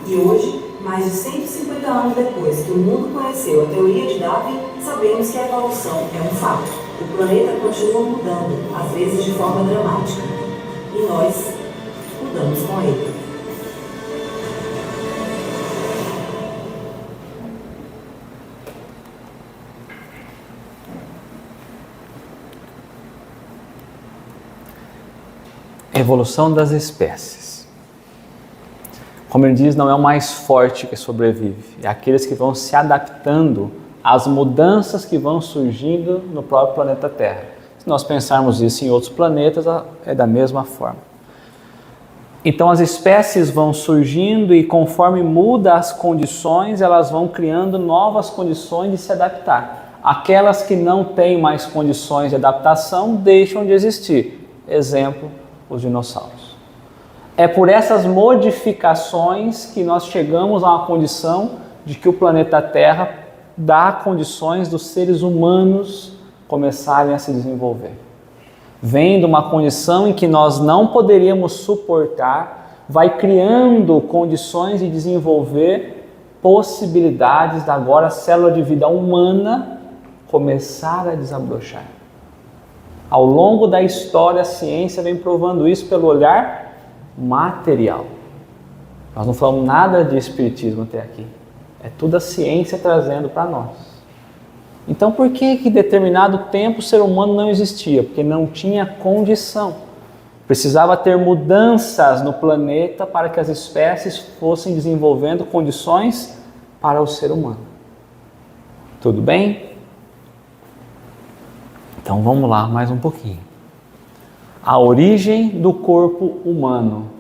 S4: E hoje, mais de 150 anos depois que o mundo conheceu a teoria de Darwin, sabemos que a evolução é um fato. O planeta continua mudando, às vezes de forma dramática. E nós mudamos com ele.
S1: Evolução das espécies. Como ele diz, não é o mais forte que sobrevive, é aqueles que vão se adaptando às mudanças que vão surgindo no próprio planeta Terra. Se nós pensarmos isso em outros planetas, é da mesma forma. Então as espécies vão surgindo e conforme muda as condições, elas vão criando novas condições de se adaptar. Aquelas que não têm mais condições de adaptação deixam de existir. Exemplo, os dinossauros. É por essas modificações que nós chegamos a uma condição de que o planeta Terra dá condições dos seres humanos começarem a se desenvolver. Vem de uma condição em que nós não poderíamos suportar, vai criando condições de desenvolver possibilidades da agora célula de vida humana começar a desabrochar. Ao longo da história, a ciência vem provando isso pelo olhar material. Nós não falamos nada de espiritismo até aqui. É tudo a ciência trazendo para nós. Então, por que em determinado tempo o ser humano não existia? Porque não tinha condição. Precisava ter mudanças no planeta para que as espécies fossem desenvolvendo condições para o ser humano. Tudo bem? Então vamos lá mais um pouquinho. A origem do corpo humano.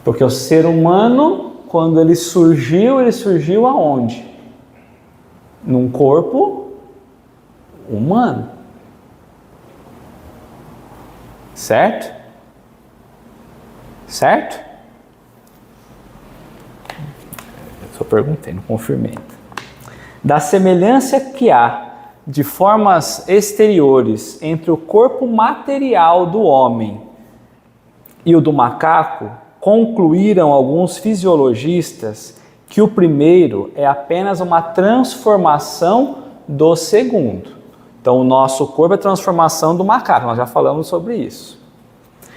S1: Porque o ser humano, quando ele surgiu aonde? Num corpo humano. Certo? Certo? Eu só perguntei, não confirmei. Da semelhança que há de formas exteriores entre o corpo material do homem e o do macaco, concluíram alguns fisiologistas que o primeiro é apenas uma transformação do segundo. Então, o nosso corpo é a transformação do macaco, nós já falamos sobre isso.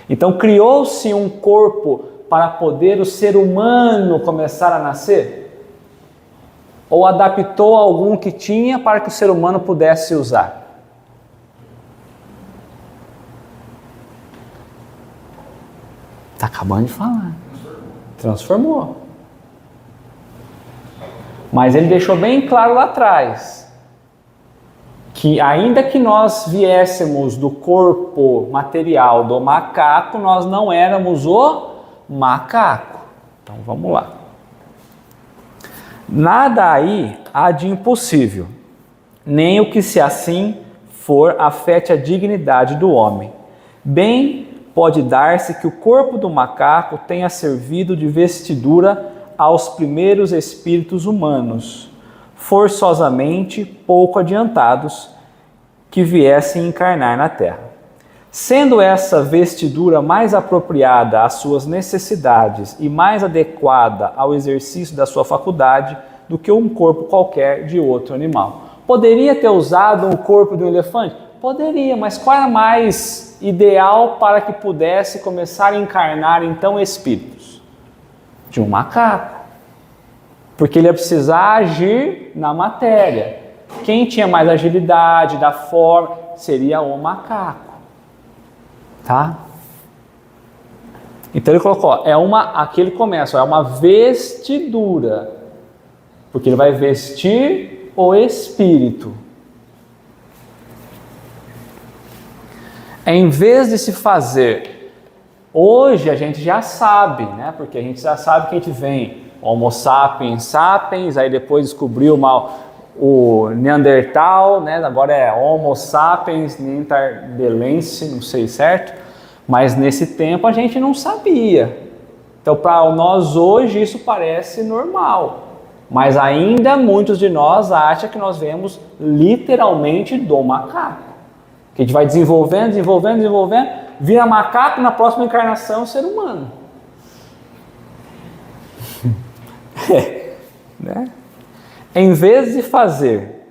S1: Então, criou-se um corpo para poder o ser humano começar a nascer? Ou adaptou algum que tinha para que o ser humano pudesse usar? Está acabando de falar. Transformou. Mas ele deixou bem claro lá atrás que ainda que nós viéssemos do corpo material do macaco, nós não éramos o macaco. Então vamos lá. Nada aí há de impossível, nem o que se assim for afete a dignidade do homem. Bem pode dar-se que o corpo do macaco tenha servido de vestidura aos primeiros espíritos humanos, forçosamente pouco adiantados, que viessem encarnar na Terra. Sendo essa vestidura mais apropriada às suas necessidades e mais adequada ao exercício da sua faculdade do que um corpo qualquer de outro animal. Poderia ter usado o corpo de um elefante? Poderia, mas qual era mais ideal para que pudesse começar a encarnar então espíritos? De um macaco. Porque ele ia precisar agir na matéria. Quem tinha mais agilidade, da forma, seria o macaco. Tá? Então ele colocou, aqui ele começa, é uma vestidura, porque ele vai vestir o espírito. Em vez de se fazer, hoje a gente já sabe, né? Porque a gente já sabe que a gente vem, Homo sapiens sapiens, aí depois descobriu o Neandertal, né? Agora é Homo sapiens neanderthalense, não sei certo, mas nesse tempo a gente não sabia. Então para nós hoje isso parece normal, mas ainda muitos de nós acham que nós vemos literalmente do macaco, que a gente vai desenvolvendo, vira macaco, na próxima encarnação ser humano. Né? Em vez de fazer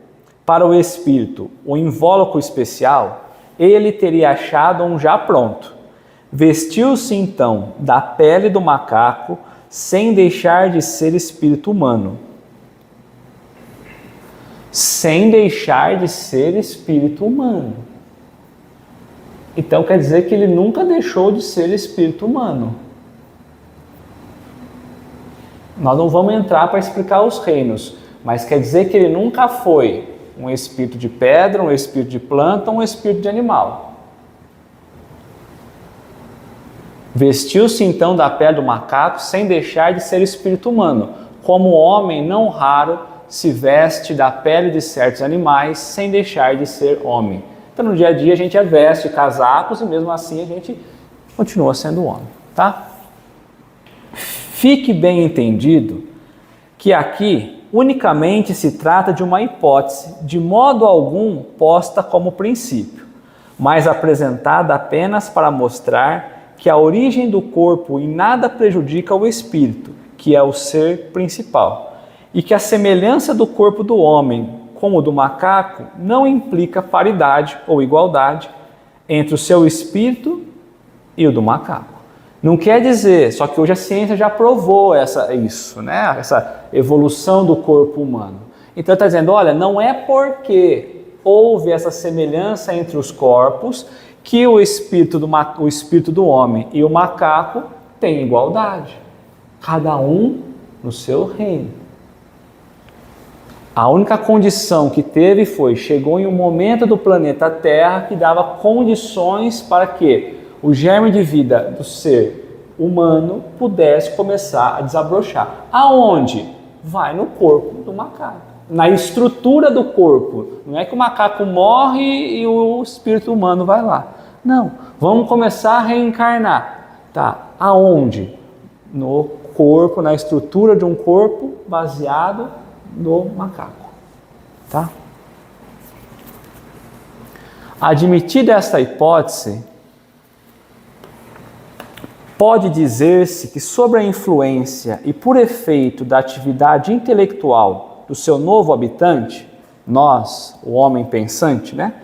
S1: para o espírito um invólucro especial, ele teria achado um já pronto. Vestiu-se então da pele do macaco, sem deixar de ser espírito humano. Sem deixar de ser espírito humano. Então quer dizer que ele nunca deixou de ser espírito humano. Nós não vamos entrar para explicar os reinos, mas quer dizer que ele nunca foi um espírito de pedra, um espírito de planta, um espírito de animal. Vestiu-se então da pele do macaco sem deixar de ser espírito humano, como o homem não raro se veste da pele de certos animais sem deixar de ser homem. Então no dia a dia a gente veste casacos e mesmo assim a gente continua sendo homem, tá? Fique bem entendido que aqui unicamente se trata de uma hipótese, de modo algum posta como princípio, mas apresentada apenas para mostrar que a origem do corpo em nada prejudica o espírito, que é o ser principal, e que a semelhança do corpo do homem com o do macaco não implica paridade ou igualdade entre o seu espírito e o do macaco. Não quer dizer, só que hoje a ciência já provou isso, né? Essa evolução do corpo humano. Então está dizendo, olha, não é porque houve essa semelhança entre os corpos que o espírito do homem e o macaco têm igualdade. Cada um no seu reino. A única condição que teve chegou em um momento do planeta Terra que dava condições para que o germe de vida do ser humano pudesse começar a desabrochar. Aonde? Vai no corpo do macaco, na estrutura do corpo. Não é que o macaco morre e o espírito humano vai lá. Não, vamos começar a reencarnar. Tá, aonde? No corpo, na estrutura de um corpo baseado no macaco. Tá? Admitida esta hipótese, pode dizer-se que sob a influência e por efeito da atividade intelectual do seu novo habitante, nós, o homem pensante, né,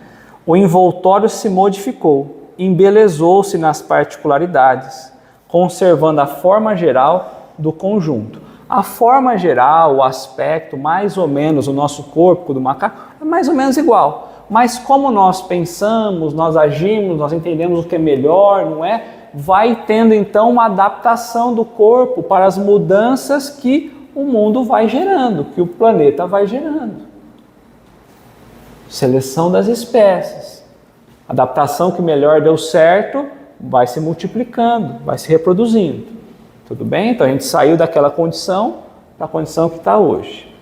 S1: o envoltório se modificou, embelezou-se nas particularidades, conservando a forma geral do conjunto. A forma geral, o aspecto, mais ou menos, o nosso corpo do macaco é mais ou menos igual. Mas como nós pensamos, nós agimos, nós entendemos o que é melhor, não é? Vai tendo então uma adaptação do corpo para as mudanças que o mundo vai gerando, que o planeta vai gerando. Seleção das espécies. Adaptação que melhor deu certo, vai se multiplicando, vai se reproduzindo. Tudo bem? Então a gente saiu daquela condição para a condição que está hoje.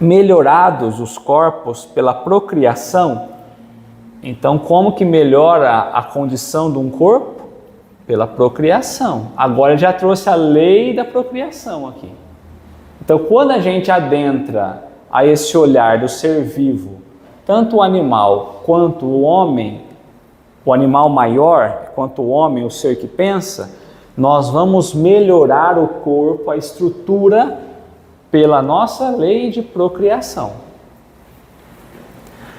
S1: Melhorados os corpos pela procriação, então como que melhora a condição de um corpo? Pela procriação. Agora ele já trouxe a lei da procriação aqui. Então quando a gente adentra a esse olhar do ser vivo, tanto o animal quanto o homem, o animal maior, quanto o homem, o ser que pensa, nós vamos melhorar o corpo, a estrutura, pela nossa lei de procriação.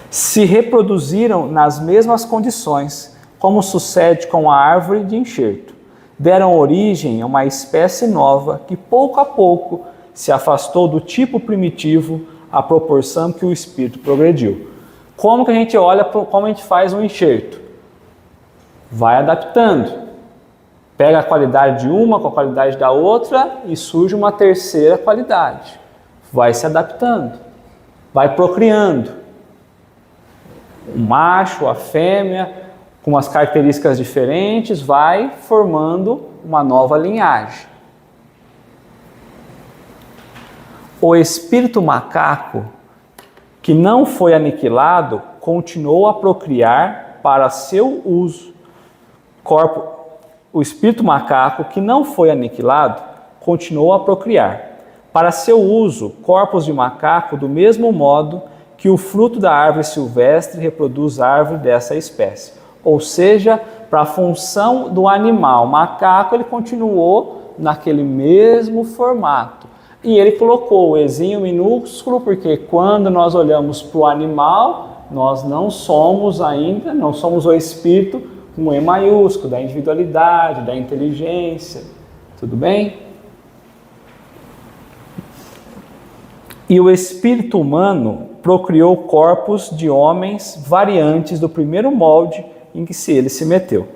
S1: Se reproduziram nas mesmas condições, como sucede com a árvore de enxerto. Deram origem a uma espécie nova que pouco a pouco se afastou do tipo primitivo à proporção que o espírito progrediu. Como que a gente olha, como a gente faz um enxerto? Vai adaptando. Pega a qualidade de uma com a qualidade da outra e surge uma terceira qualidade. Vai se adaptando, vai procriando. O macho, a fêmea, com as características diferentes, vai formando uma nova linhagem. O espírito macaco, que não foi aniquilado, continuou a procriar para seu uso. O espírito macaco, que não foi aniquilado, continuou a procriar. Para seu uso, corpos de macaco, do mesmo modo que o fruto da árvore silvestre reproduz árvore dessa espécie. Ou seja, para a função do animal macaco, ele continuou naquele mesmo formato. E ele colocou o ezinho minúsculo, porque quando nós olhamos para o animal, nós não somos ainda, não somos o espírito com E maiúsculo, da individualidade, da inteligência. Tudo bem? E o espírito humano procriou corpos de homens variantes do primeiro molde em que ele se meteu.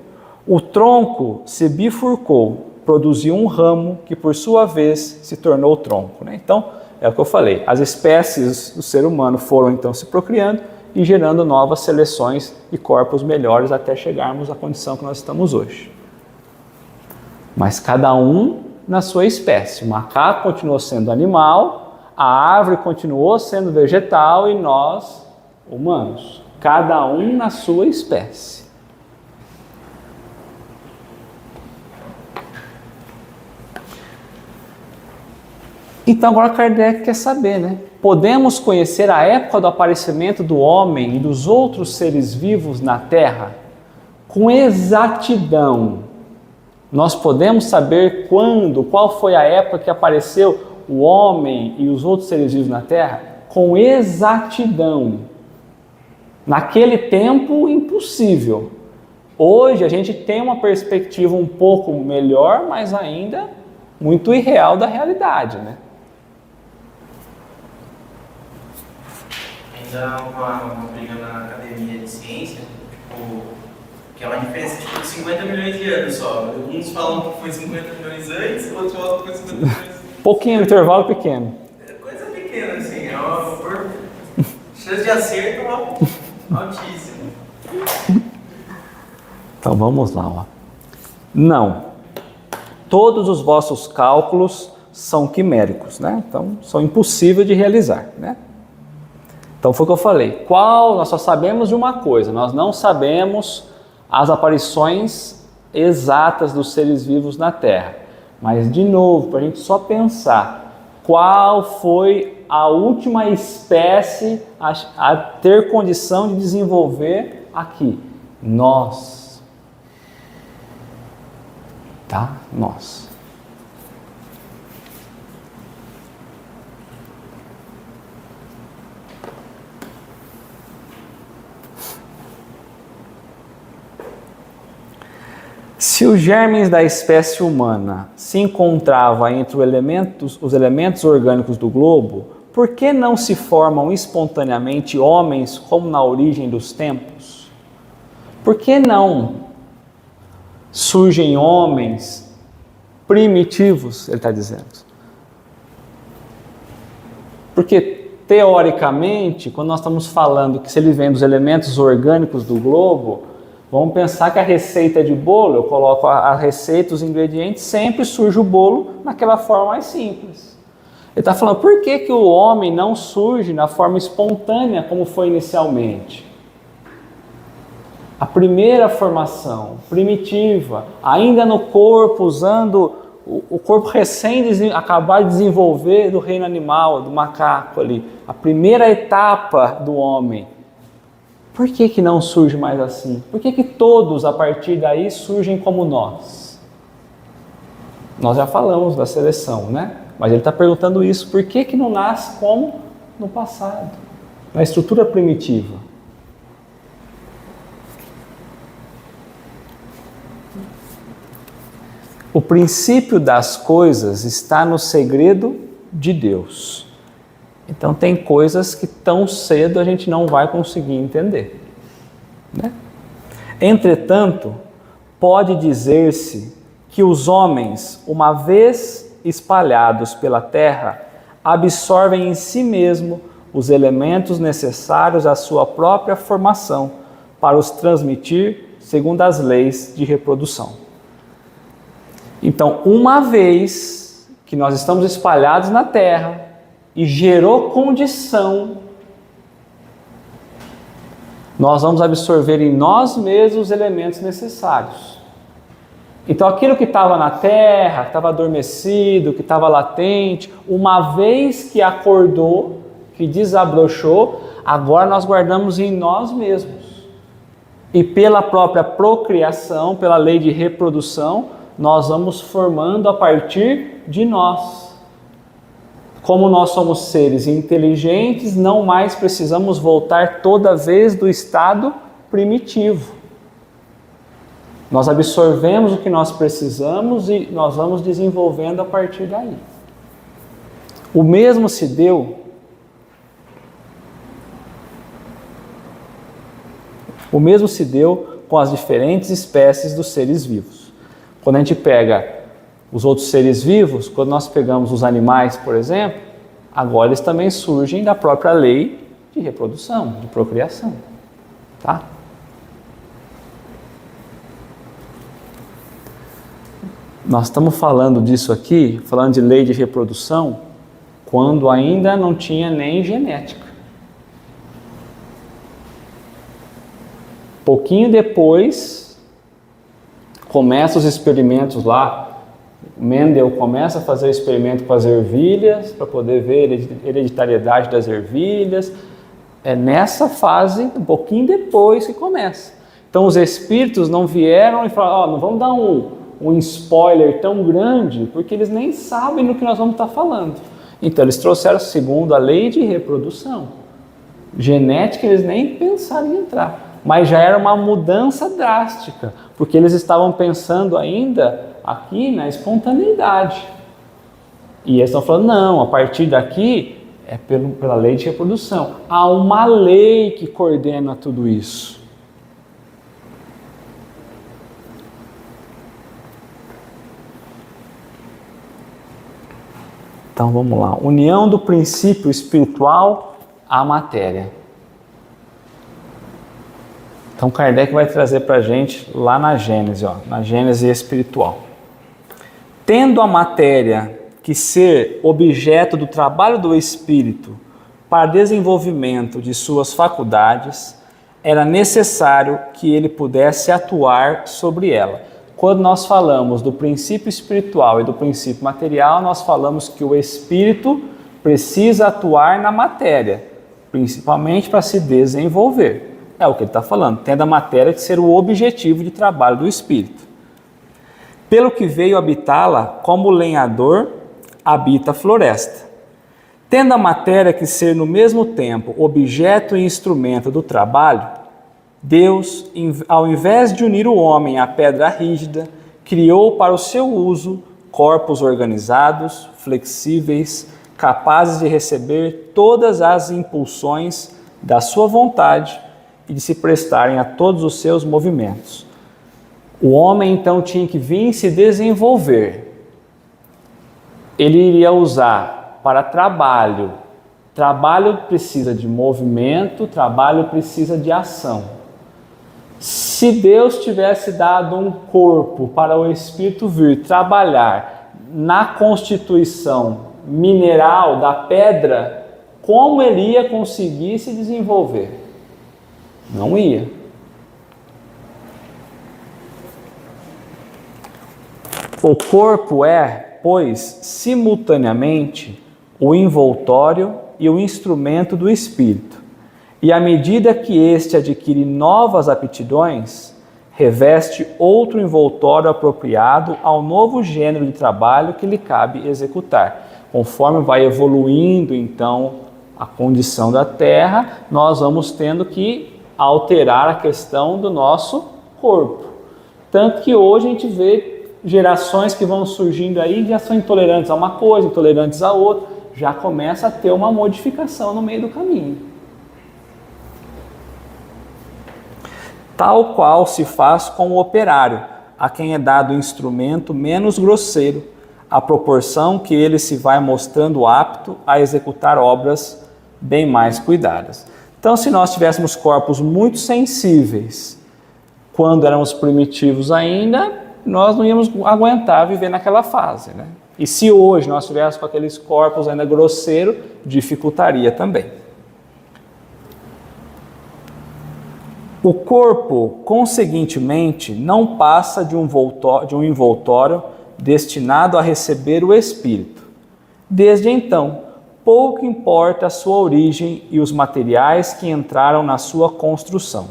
S1: O tronco se bifurcou, produziu um ramo que por sua vez se tornou tronco. Né? Então, é o que eu falei, as espécies do ser humano foram então se procriando e gerando novas seleções e corpos melhores até chegarmos à condição que nós estamos hoje. Mas cada um na sua espécie. O macaco continuou sendo animal, a árvore continuou sendo vegetal e nós, humanos. Cada um na sua espécie. Então agora Kardec quer saber, né? Podemos conhecer a época do aparecimento do homem e dos outros seres vivos na Terra? Com exatidão. Nós podemos saber quando, qual foi a época que apareceu o homem e os outros seres vivos na Terra? Com exatidão. Naquele tempo, impossível. Hoje a gente tem uma perspectiva um pouco melhor, mas ainda muito irreal da realidade, né?
S5: Ainda uma briga na academia de ciência, tipo, que é uma diferença tipo, de 50 milhões de anos só. Uns falam que foi 50 milhões antes, outros falam que foi 50 milhões.
S1: Pouquinho, intervalo pequeno.
S5: É coisa pequena, assim, é uma chance de acerto altíssima.
S1: Então vamos lá, ó. Não. Todos os vossos cálculos são quiméricos, né? Então são impossíveis de realizar, né? Então foi o que eu falei. Nós só sabemos de uma coisa, nós não sabemos as aparições exatas dos seres vivos na Terra. Mas, de novo, para a gente só pensar, qual foi a última espécie a ter condição de desenvolver aqui? Nós. Tá? Nós. Se os germes da espécie humana se encontravam entre os elementos orgânicos do globo, por que não se formam espontaneamente homens como na origem dos tempos? Por que não surgem homens primitivos, ele está dizendo? Porque teoricamente, quando nós estamos falando que se ele vem dos elementos orgânicos do globo, vamos pensar que a receita de bolo, eu coloco a receita, os ingredientes, sempre surge o bolo naquela forma mais simples. Ele está falando, por que que o homem não surge na forma espontânea como foi inicialmente? A primeira formação, primitiva, ainda no corpo, usando o corpo acabar de desenvolver do reino animal, do macaco ali, a primeira etapa do homem. Por que que não surge mais assim? Por que que todos, a partir daí, surgem como nós? Nós já falamos da seleção, né? Mas ele está perguntando isso, por que que não nasce como no passado? Na estrutura primitiva. O princípio das coisas está no segredo de Deus. Então tem coisas que tão cedo a gente não vai conseguir entender, né? Entretanto, pode dizer-se que os homens, uma vez espalhados pela terra, absorvem em si mesmo os elementos necessários à sua própria formação para os transmitir segundo as leis de reprodução. Então, uma vez que nós estamos espalhados na terra e gerou condição, nós vamos absorver em nós mesmos os elementos necessários. Então, aquilo que estava na terra, que estava adormecido, que estava latente, uma vez que acordou, que desabrochou, agora nós guardamos em nós mesmos. E pela própria procriação, pela lei de reprodução, nós vamos formando a partir de nós. Como nós somos seres inteligentes, não mais precisamos voltar toda vez do estado primitivo. Nós absorvemos o que nós precisamos e nós vamos desenvolvendo a partir daí. O mesmo se deu com as diferentes espécies dos seres vivos. Quando a gente pega os outros seres vivos, quando nós pegamos os animais, por exemplo, agora eles também surgem da própria lei de reprodução, de procriação, tá? Nós estamos falando disso aqui, falando de lei de reprodução, quando ainda não tinha nem genética. Pouquinho depois, começa os experimentos lá, Mendel começa a fazer o experimento com as ervilhas, para poder ver a hereditariedade das ervilhas. É nessa fase, um pouquinho depois que começa. Então os espíritos não vieram e falaram, não vamos dar um spoiler tão grande, porque eles nem sabem do que nós vamos estar falando. Então eles trouxeram segundo a lei de reprodução. Genética eles nem pensaram em entrar. Mas já era uma mudança drástica, porque eles estavam pensando ainda aqui na espontaneidade. E eles estão falando, não, a partir daqui é pela lei de reprodução. Há uma lei que coordena tudo isso. Então vamos lá. União do princípio espiritual à matéria. Então Kardec vai trazer para a gente lá na Gênese, na Gênese espiritual. Tendo a matéria que ser objeto do trabalho do espírito para desenvolvimento de suas faculdades, era necessário que ele pudesse atuar sobre ela. Quando nós falamos do princípio espiritual e do princípio material, nós falamos que o espírito precisa atuar na matéria, principalmente para se desenvolver. É o que ele está falando, tendo a matéria que ser o objetivo de trabalho do espírito. Pelo que veio habitá-la, como o lenhador habita a floresta. Tendo a matéria que ser no mesmo tempo objeto e instrumento do trabalho, Deus, ao invés de unir o homem à pedra rígida, criou para o seu uso corpos organizados, flexíveis, capazes de receber todas as impulsões da sua vontade e de se prestarem a todos os seus movimentos. O homem então tinha que vir se desenvolver. Ele iria usar para trabalho Trabalho precisa de movimento, trabalho precisa de ação. Se Deus tivesse dado um corpo para o Espírito vir trabalhar na constituição mineral da pedra, como ele ia conseguir se desenvolver? Não ia. O corpo é, pois, simultaneamente o envoltório e o instrumento do Espírito. E à medida que este adquire novas aptidões, reveste outro envoltório apropriado ao novo gênero de trabalho que lhe cabe executar. Conforme vai evoluindo, então, a condição da Terra, nós vamos tendo que alterar a questão do nosso corpo. Tanto que hoje a gente vê gerações que vão surgindo aí já são intolerantes a uma coisa, intolerantes a outra, já começa a ter uma modificação no meio do caminho. Tal qual se faz com o operário, a quem é dado o instrumento menos grosseiro, à proporção que ele se vai mostrando apto a executar obras bem mais cuidadas. Então, se nós tivéssemos corpos muito sensíveis, quando éramos primitivos ainda, nós não íamos aguentar viver naquela fase, né? E se hoje nós tivéssemos com aqueles corpos ainda grosseiros, dificultaria também. O corpo, conseguintemente, não passa de um envoltório destinado a receber o espírito. Desde então, pouco importa a sua origem e os materiais que entraram na sua construção.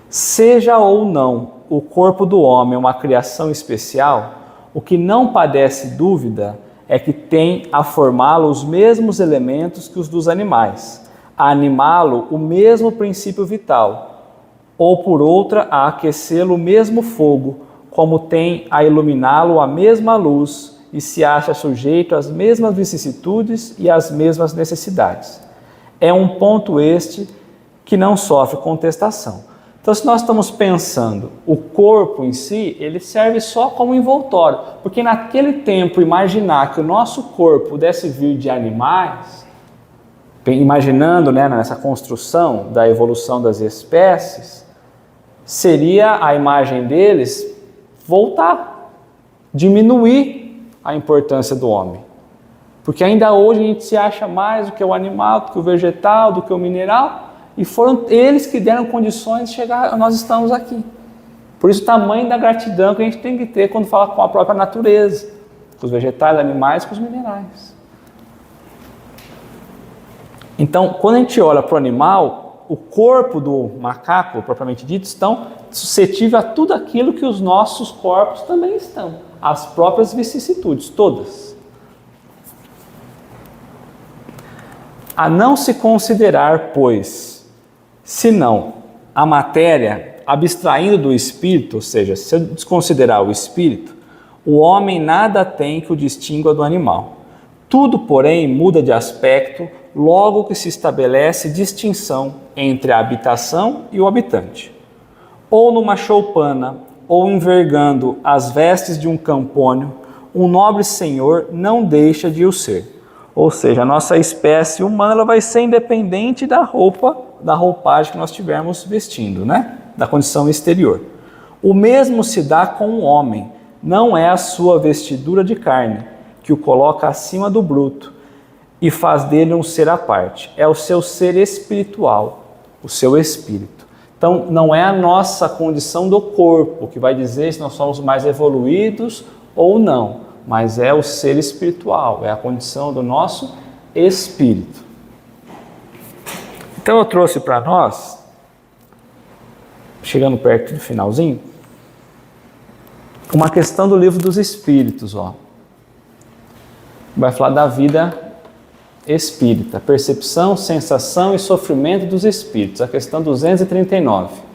S1: Seja ou não o corpo do homem uma criação especial, o que não padece dúvida é que tem a formá-lo os mesmos elementos que os dos animais, a animá-lo o mesmo princípio vital, ou por outra a aquecê-lo o mesmo fogo, como tem a iluminá-lo a mesma luz e se acha sujeito às mesmas vicissitudes e às mesmas necessidades. É um ponto este que não sofre contestação. Então, se nós estamos pensando, o corpo em si, ele serve só como envoltório, porque naquele tempo imaginar que o nosso corpo pudesse vir de animais, imaginando, né, nessa construção da evolução das espécies, seria a imagem deles voltar, diminuir a importância do homem. Porque ainda hoje a gente se acha mais do que o animal, do que o vegetal, do que o mineral, e foram eles que deram condições de chegar, nós estamos aqui. Por isso o tamanho da gratidão que a gente tem que ter quando fala com a própria natureza, com os vegetais, animais, com os minerais. Então, quando a gente olha para o animal, o corpo do macaco, propriamente dito, estão suscetível a tudo aquilo que os nossos corpos também estão, as próprias vicissitudes, todas. A não se considerar, pois, senão a matéria, abstraindo do espírito, ou seja, se eu desconsiderar o espírito, o homem nada tem que o distingua do animal. Tudo, porém, muda de aspecto logo que se estabelece distinção entre a habitação e o habitante. Ou numa choupana, ou envergando as vestes de um campônio, um nobre senhor não deixa de o ser. Ou seja, a nossa espécie humana ela vai ser independente da roupagem que nós estivermos vestindo, né? Da condição exterior. O mesmo se dá com o homem, não é a sua vestidura de carne, que o coloca acima do bruto e faz dele um ser à parte. É o seu ser espiritual, o seu espírito. Então, não é a nossa condição do corpo que vai dizer se nós somos mais evoluídos ou não, mas é o ser espiritual, é a condição do nosso espírito. Então eu trouxe para nós, chegando perto do finalzinho, uma questão do livro dos Espíritos, ó. Vai falar da vida espírita, percepção, sensação e sofrimento dos espíritos, a questão 239.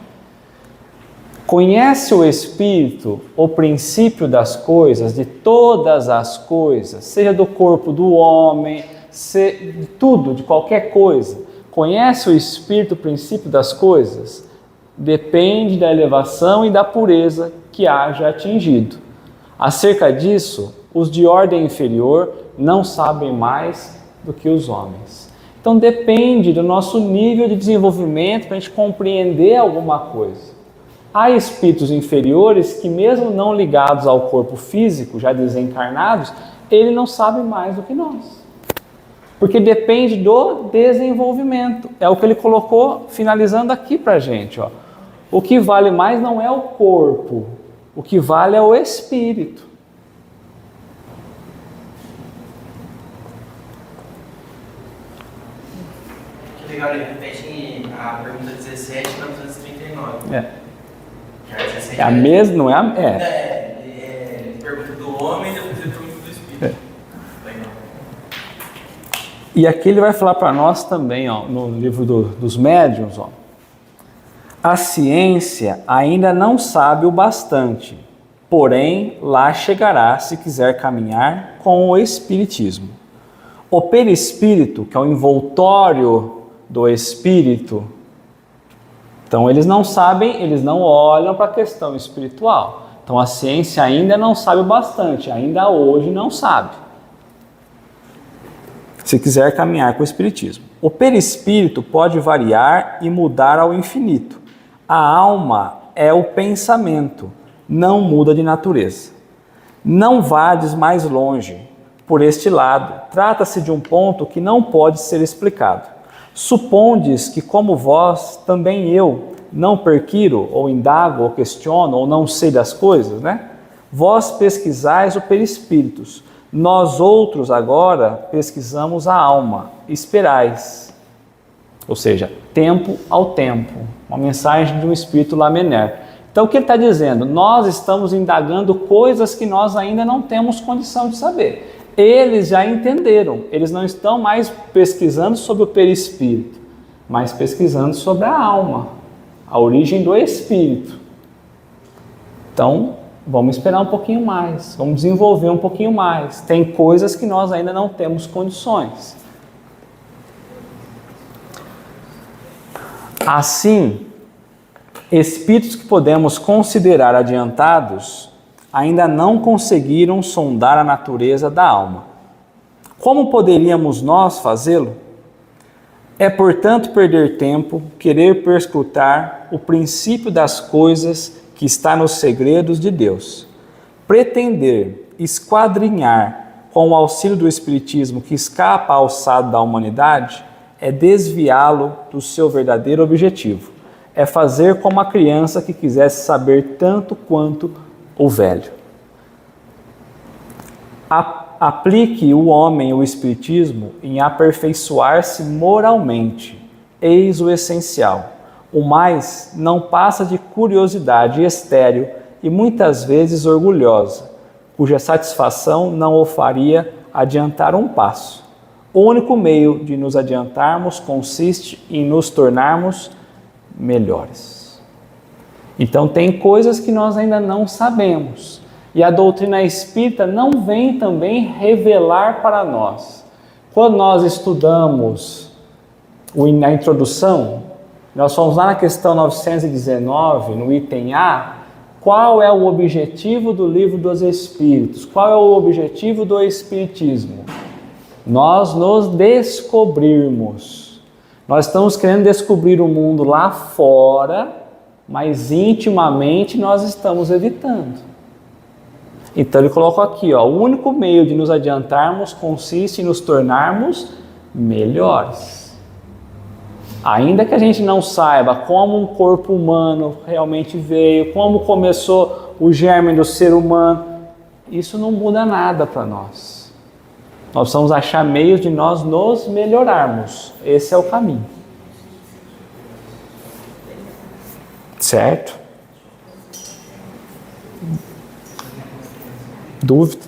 S1: Conhece o espírito o princípio das coisas, de todas as coisas, seja do corpo do homem, de tudo, de qualquer coisa. Conhece o espírito o princípio das coisas? Depende da elevação e da pureza que haja atingido. Acerca disso, os de ordem inferior não sabem mais do que os homens. Então depende do nosso nível de desenvolvimento para a gente compreender alguma coisa. Há espíritos inferiores que, mesmo não ligados ao corpo físico, já desencarnados, ele não sabe mais do que nós. Porque depende do desenvolvimento. É o que ele colocou finalizando aqui para a gente. Ó. O que vale mais não é o corpo, o que vale é o espírito.
S5: Que legal, ele repete a pergunta 17 na 239.
S1: É a mesma, não é a...
S5: Ele pergunta do homem e depois ele pergunta do espírito. Legal.
S1: E aqui ele vai falar para nós também, ó, no livro dos médiuns, ó. A ciência ainda não sabe o bastante, porém lá chegará se quiser caminhar com o espiritismo. O perispírito, que é o envoltório do espírito, então eles não sabem, eles não olham para a questão espiritual. Então a ciência ainda não sabe o bastante, ainda hoje não sabe. Se quiser caminhar com o espiritismo. O perispírito pode variar e mudar ao infinito. A alma é o pensamento, não muda de natureza. Não vades mais longe por este lado. Trata-se de um ponto que não pode ser explicado. Supondes que, como vós, também eu não perquiro, ou indago, ou questiono, ou não sei das coisas, né? Vós pesquisais o perispíritos. Nós outros agora pesquisamos a alma. Esperais. Ou seja, tempo ao tempo. Uma mensagem de um espírito Lamener. Então o que ele está dizendo? Nós estamos indagando coisas que nós ainda não temos condição de saber. Eles já entenderam. Eles não estão mais pesquisando sobre o perispírito, mas pesquisando sobre a alma, a origem do espírito. Então, vamos esperar um pouquinho mais, vamos desenvolver um pouquinho mais. Tem coisas que nós ainda não temos condições. Assim, espíritos que podemos considerar adiantados ainda não conseguiram sondar a natureza da alma. Como poderíamos nós fazê-lo? É, portanto, perder tempo, querer perscrutar o princípio das coisas que está nos segredos de Deus. Pretender esquadrinhar com o auxílio do Espiritismo que escapa ao alçado da humanidade é desviá-lo do seu verdadeiro objetivo. É fazer como a criança que quisesse saber tanto quanto o velho. Aplique o homem o Espiritismo em aperfeiçoar-se moralmente. Eis o essencial. O mais não passa de curiosidade estéril e muitas vezes orgulhosa, cuja satisfação não o faria adiantar um passo. O único meio de nos adiantarmos consiste em nos tornarmos melhores. Então tem coisas que nós ainda não sabemos. E a doutrina espírita não vem também revelar para nós. Quando nós estudamos na introdução, nós fomos lá na questão 919, no item A, qual é o objetivo do livro dos Espíritos? Qual é o objetivo do Espiritismo? Nós nos descobrirmos. Nós estamos querendo descobrir o mundo lá fora, mas intimamente nós estamos evitando. Então ele colocou aqui, ó, o único meio de nos adiantarmos consiste em nos tornarmos melhores. Ainda que a gente não saiba como um corpo humano realmente veio, como começou o germe do ser humano, isso não muda nada para nós. Nós precisamos achar meios de nós nos melhorarmos. Esse é o caminho. Certo? Dúvida?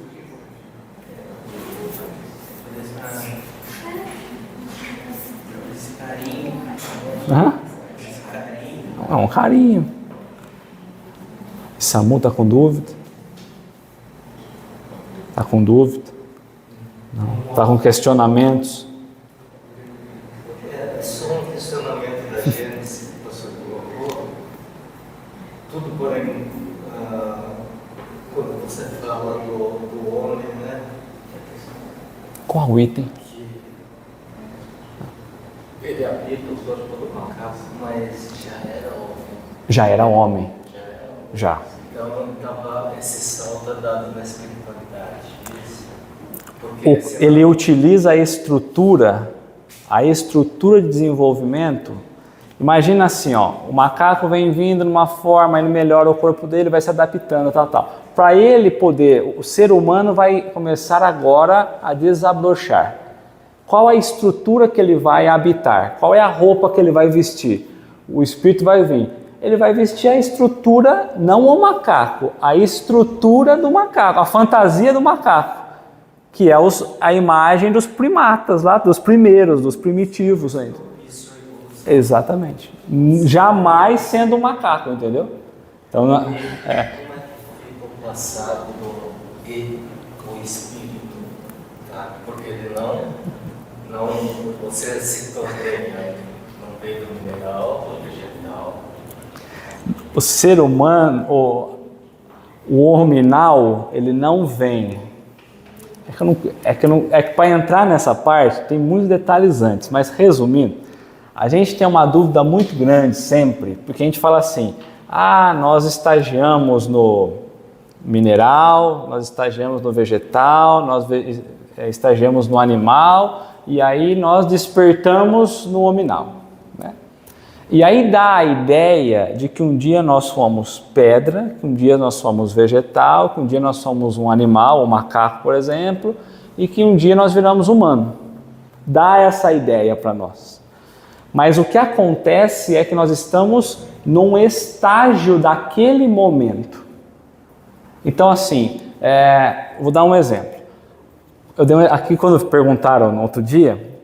S5: Esse carinho.
S1: Hã?
S5: Esse carinho.
S1: É um carinho. Samu está com dúvida? Está com dúvida? Não. Está com questionamentos?
S2: É só um questionamento da Gênesis que o pastor colocou. Tudo, porém, quando você fala do homem, né?
S1: Qual item?
S2: Ele habita o corpo do macaco, mas já era homem.
S1: Já era homem.
S2: Já era homem.
S1: Já.
S2: Então, esse salto é dado na espiritualidade. Isso. Porque
S1: Ele utiliza a estrutura de desenvolvimento. Imagina assim, ó, o macaco vem vindo numa forma, ele melhora o corpo dele, vai se adaptando, tal. Para ele poder, o ser humano vai começar agora a desabrochar. Qual a estrutura que ele vai habitar? Qual é a roupa que ele vai vestir? O espírito vai vir. Ele vai vestir a estrutura, não o macaco, a estrutura do macaco, a fantasia do macaco, que é a imagem dos primatas lá, dos primeiros, dos primitivos ainda. Exatamente. Jamais sendo um macaco, entendeu? Então,
S2: como é que fica o passado e o espírito? Tá? Porque ele não você citou bem, né? Não veio do mineral, do vegetal.
S1: O ser humano, o horminal, ele não vem. É que para entrar nessa parte tem muitos detalhes antes, mas resumindo, a gente tem uma dúvida muito grande sempre, porque a gente fala assim, nós estagiamos no mineral, nós estagiamos no vegetal, nós estagiamos no animal, e aí nós despertamos no hominal. Né? E aí dá a ideia de que um dia nós fomos pedra, que um dia nós fomos vegetal, que um dia nós somos um animal, um macaco, por exemplo, e que um dia nós viramos humano. Dá essa ideia para nós. Mas o que acontece é que nós estamos num estágio daquele momento. Então, assim, vou dar um exemplo. Aqui, quando perguntaram no outro dia,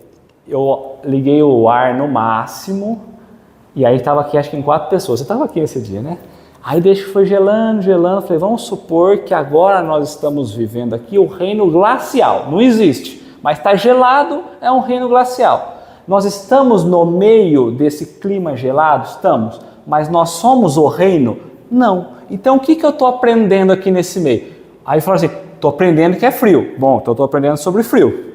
S1: eu liguei o ar no máximo, e aí estava aqui, acho que em 4 pessoas. Você estava aqui esse dia, né? Aí deixa que foi gelando, falei, vamos supor que agora nós estamos vivendo aqui o reino glacial. Não existe, mas está gelado, é um reino glacial. Nós estamos no meio desse clima gelado? Estamos. Mas nós somos o reino? Não. Então o que eu estou aprendendo aqui nesse meio? Aí fala assim, estou aprendendo que é frio. Bom, então estou aprendendo sobre frio.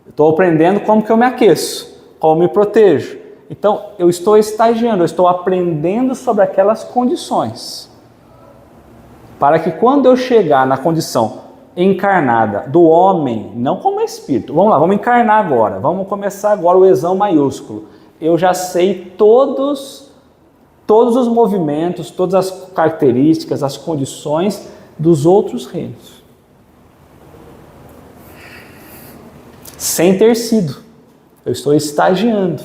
S1: Estou aprendendo como que eu me aqueço, como me protejo. Então eu estou estagiando, eu estou aprendendo sobre aquelas condições. Para que quando eu chegar na condição encarnada do homem, não como espírito. Vamos lá, vamos encarnar agora. Vamos começar agora o exão maiúsculo. Eu já sei todos os movimentos, todas as características, as condições dos outros reinos. Sem ter sido. Eu estou estagiando.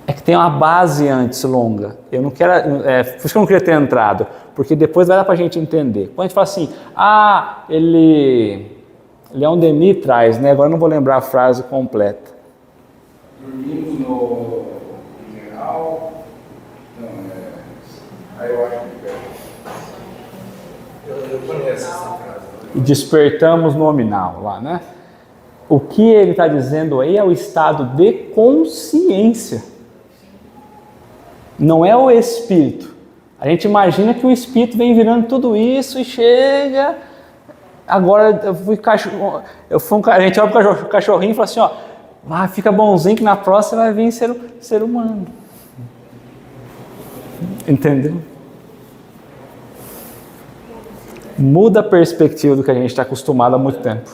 S1: É que tem uma base antes longa. Eu não quero, por isso que eu não queria ter entrado, porque depois vai dar para a gente entender. Quando a gente fala assim, Leon Denis traz, né? Agora eu não vou lembrar a frase completa.
S6: Dormimos no mineral, aí eu acho que
S2: Eu conheço essa frase.
S1: E despertamos no nominal lá, né? O que ele está dizendo aí é o estado de consciência. Não é o espírito. A gente imagina que o espírito vem virando tudo isso e chega. Agora a gente olha para o cachorrinho e fala assim, fica bonzinho que na próxima vai vir ser humano. Entendeu? Muda a perspectiva do que a gente está acostumado há muito tempo.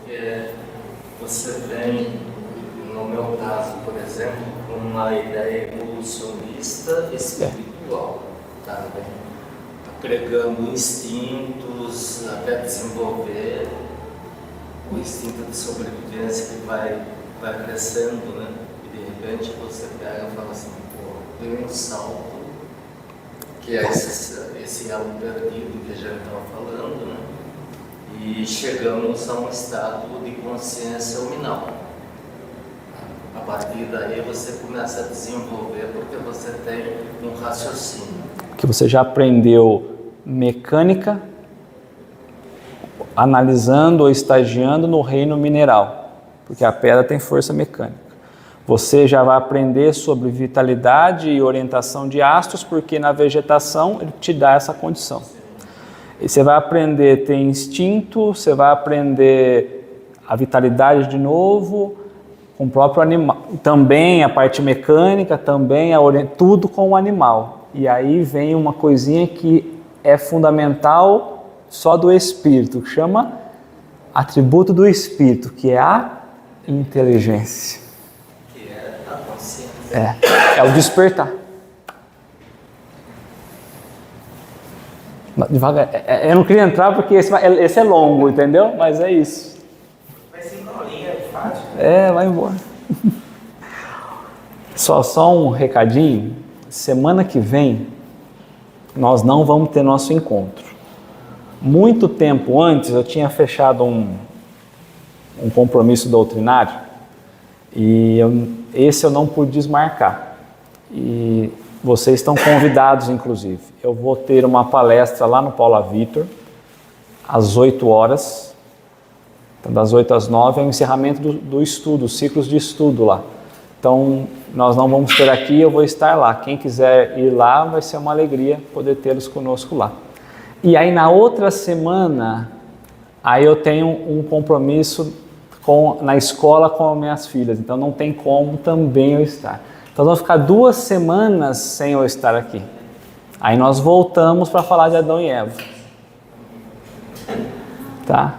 S2: Porque você tem, no meu caso, por exemplo, uma ideia evolucionista espiritual, tá? Agregando instintos até desenvolver o instinto de sobrevivência que vai crescendo, né? E de repente você pega e fala assim, tem um salto, que é esse elo perdido que a gente estava falando, né? E chegamos a um estado de consciência nominal. A partir daí você começa a desenvolver porque você tem um raciocínio.
S1: Que você já aprendeu mecânica, analisando ou estagiando no reino mineral, porque a pedra tem força mecânica. Você já vai aprender sobre vitalidade e orientação de astros, porque na vegetação ele te dá essa condição. E você vai aprender a ter instinto, você vai aprender a vitalidade de novo, com o próprio animal. Também a parte mecânica, também tudo com o animal. E aí vem uma coisinha que é fundamental só do espírito, que chama atributo do espírito, que é a inteligência.
S2: Que é a consciência.
S1: É o despertar. Devagar, eu não queria entrar porque esse é longo, entendeu? Mas é isso.
S5: Vai ser uma aulinha fácil.
S1: Vai embora. Só um recadinho. Semana que vem, nós não vamos ter nosso encontro. Muito tempo antes, eu tinha fechado um compromisso doutrinário e esse eu não pude desmarcar. E vocês estão convidados, inclusive. Eu vou ter uma palestra lá no Paula Vitor, às 8 horas. Então, das 8 às 9 é o encerramento do estudo, os ciclos de estudo lá. Então, nós não vamos ter aqui, eu vou estar lá. Quem quiser ir lá, vai ser uma alegria poder tê-los conosco lá. E aí, na outra semana, aí eu tenho um compromisso na escola com as minhas filhas. Então, não tem como também eu estar. Então, vamos ficar 2 semanas sem eu estar aqui. Aí nós voltamos para falar de Adão e Eva. Tá?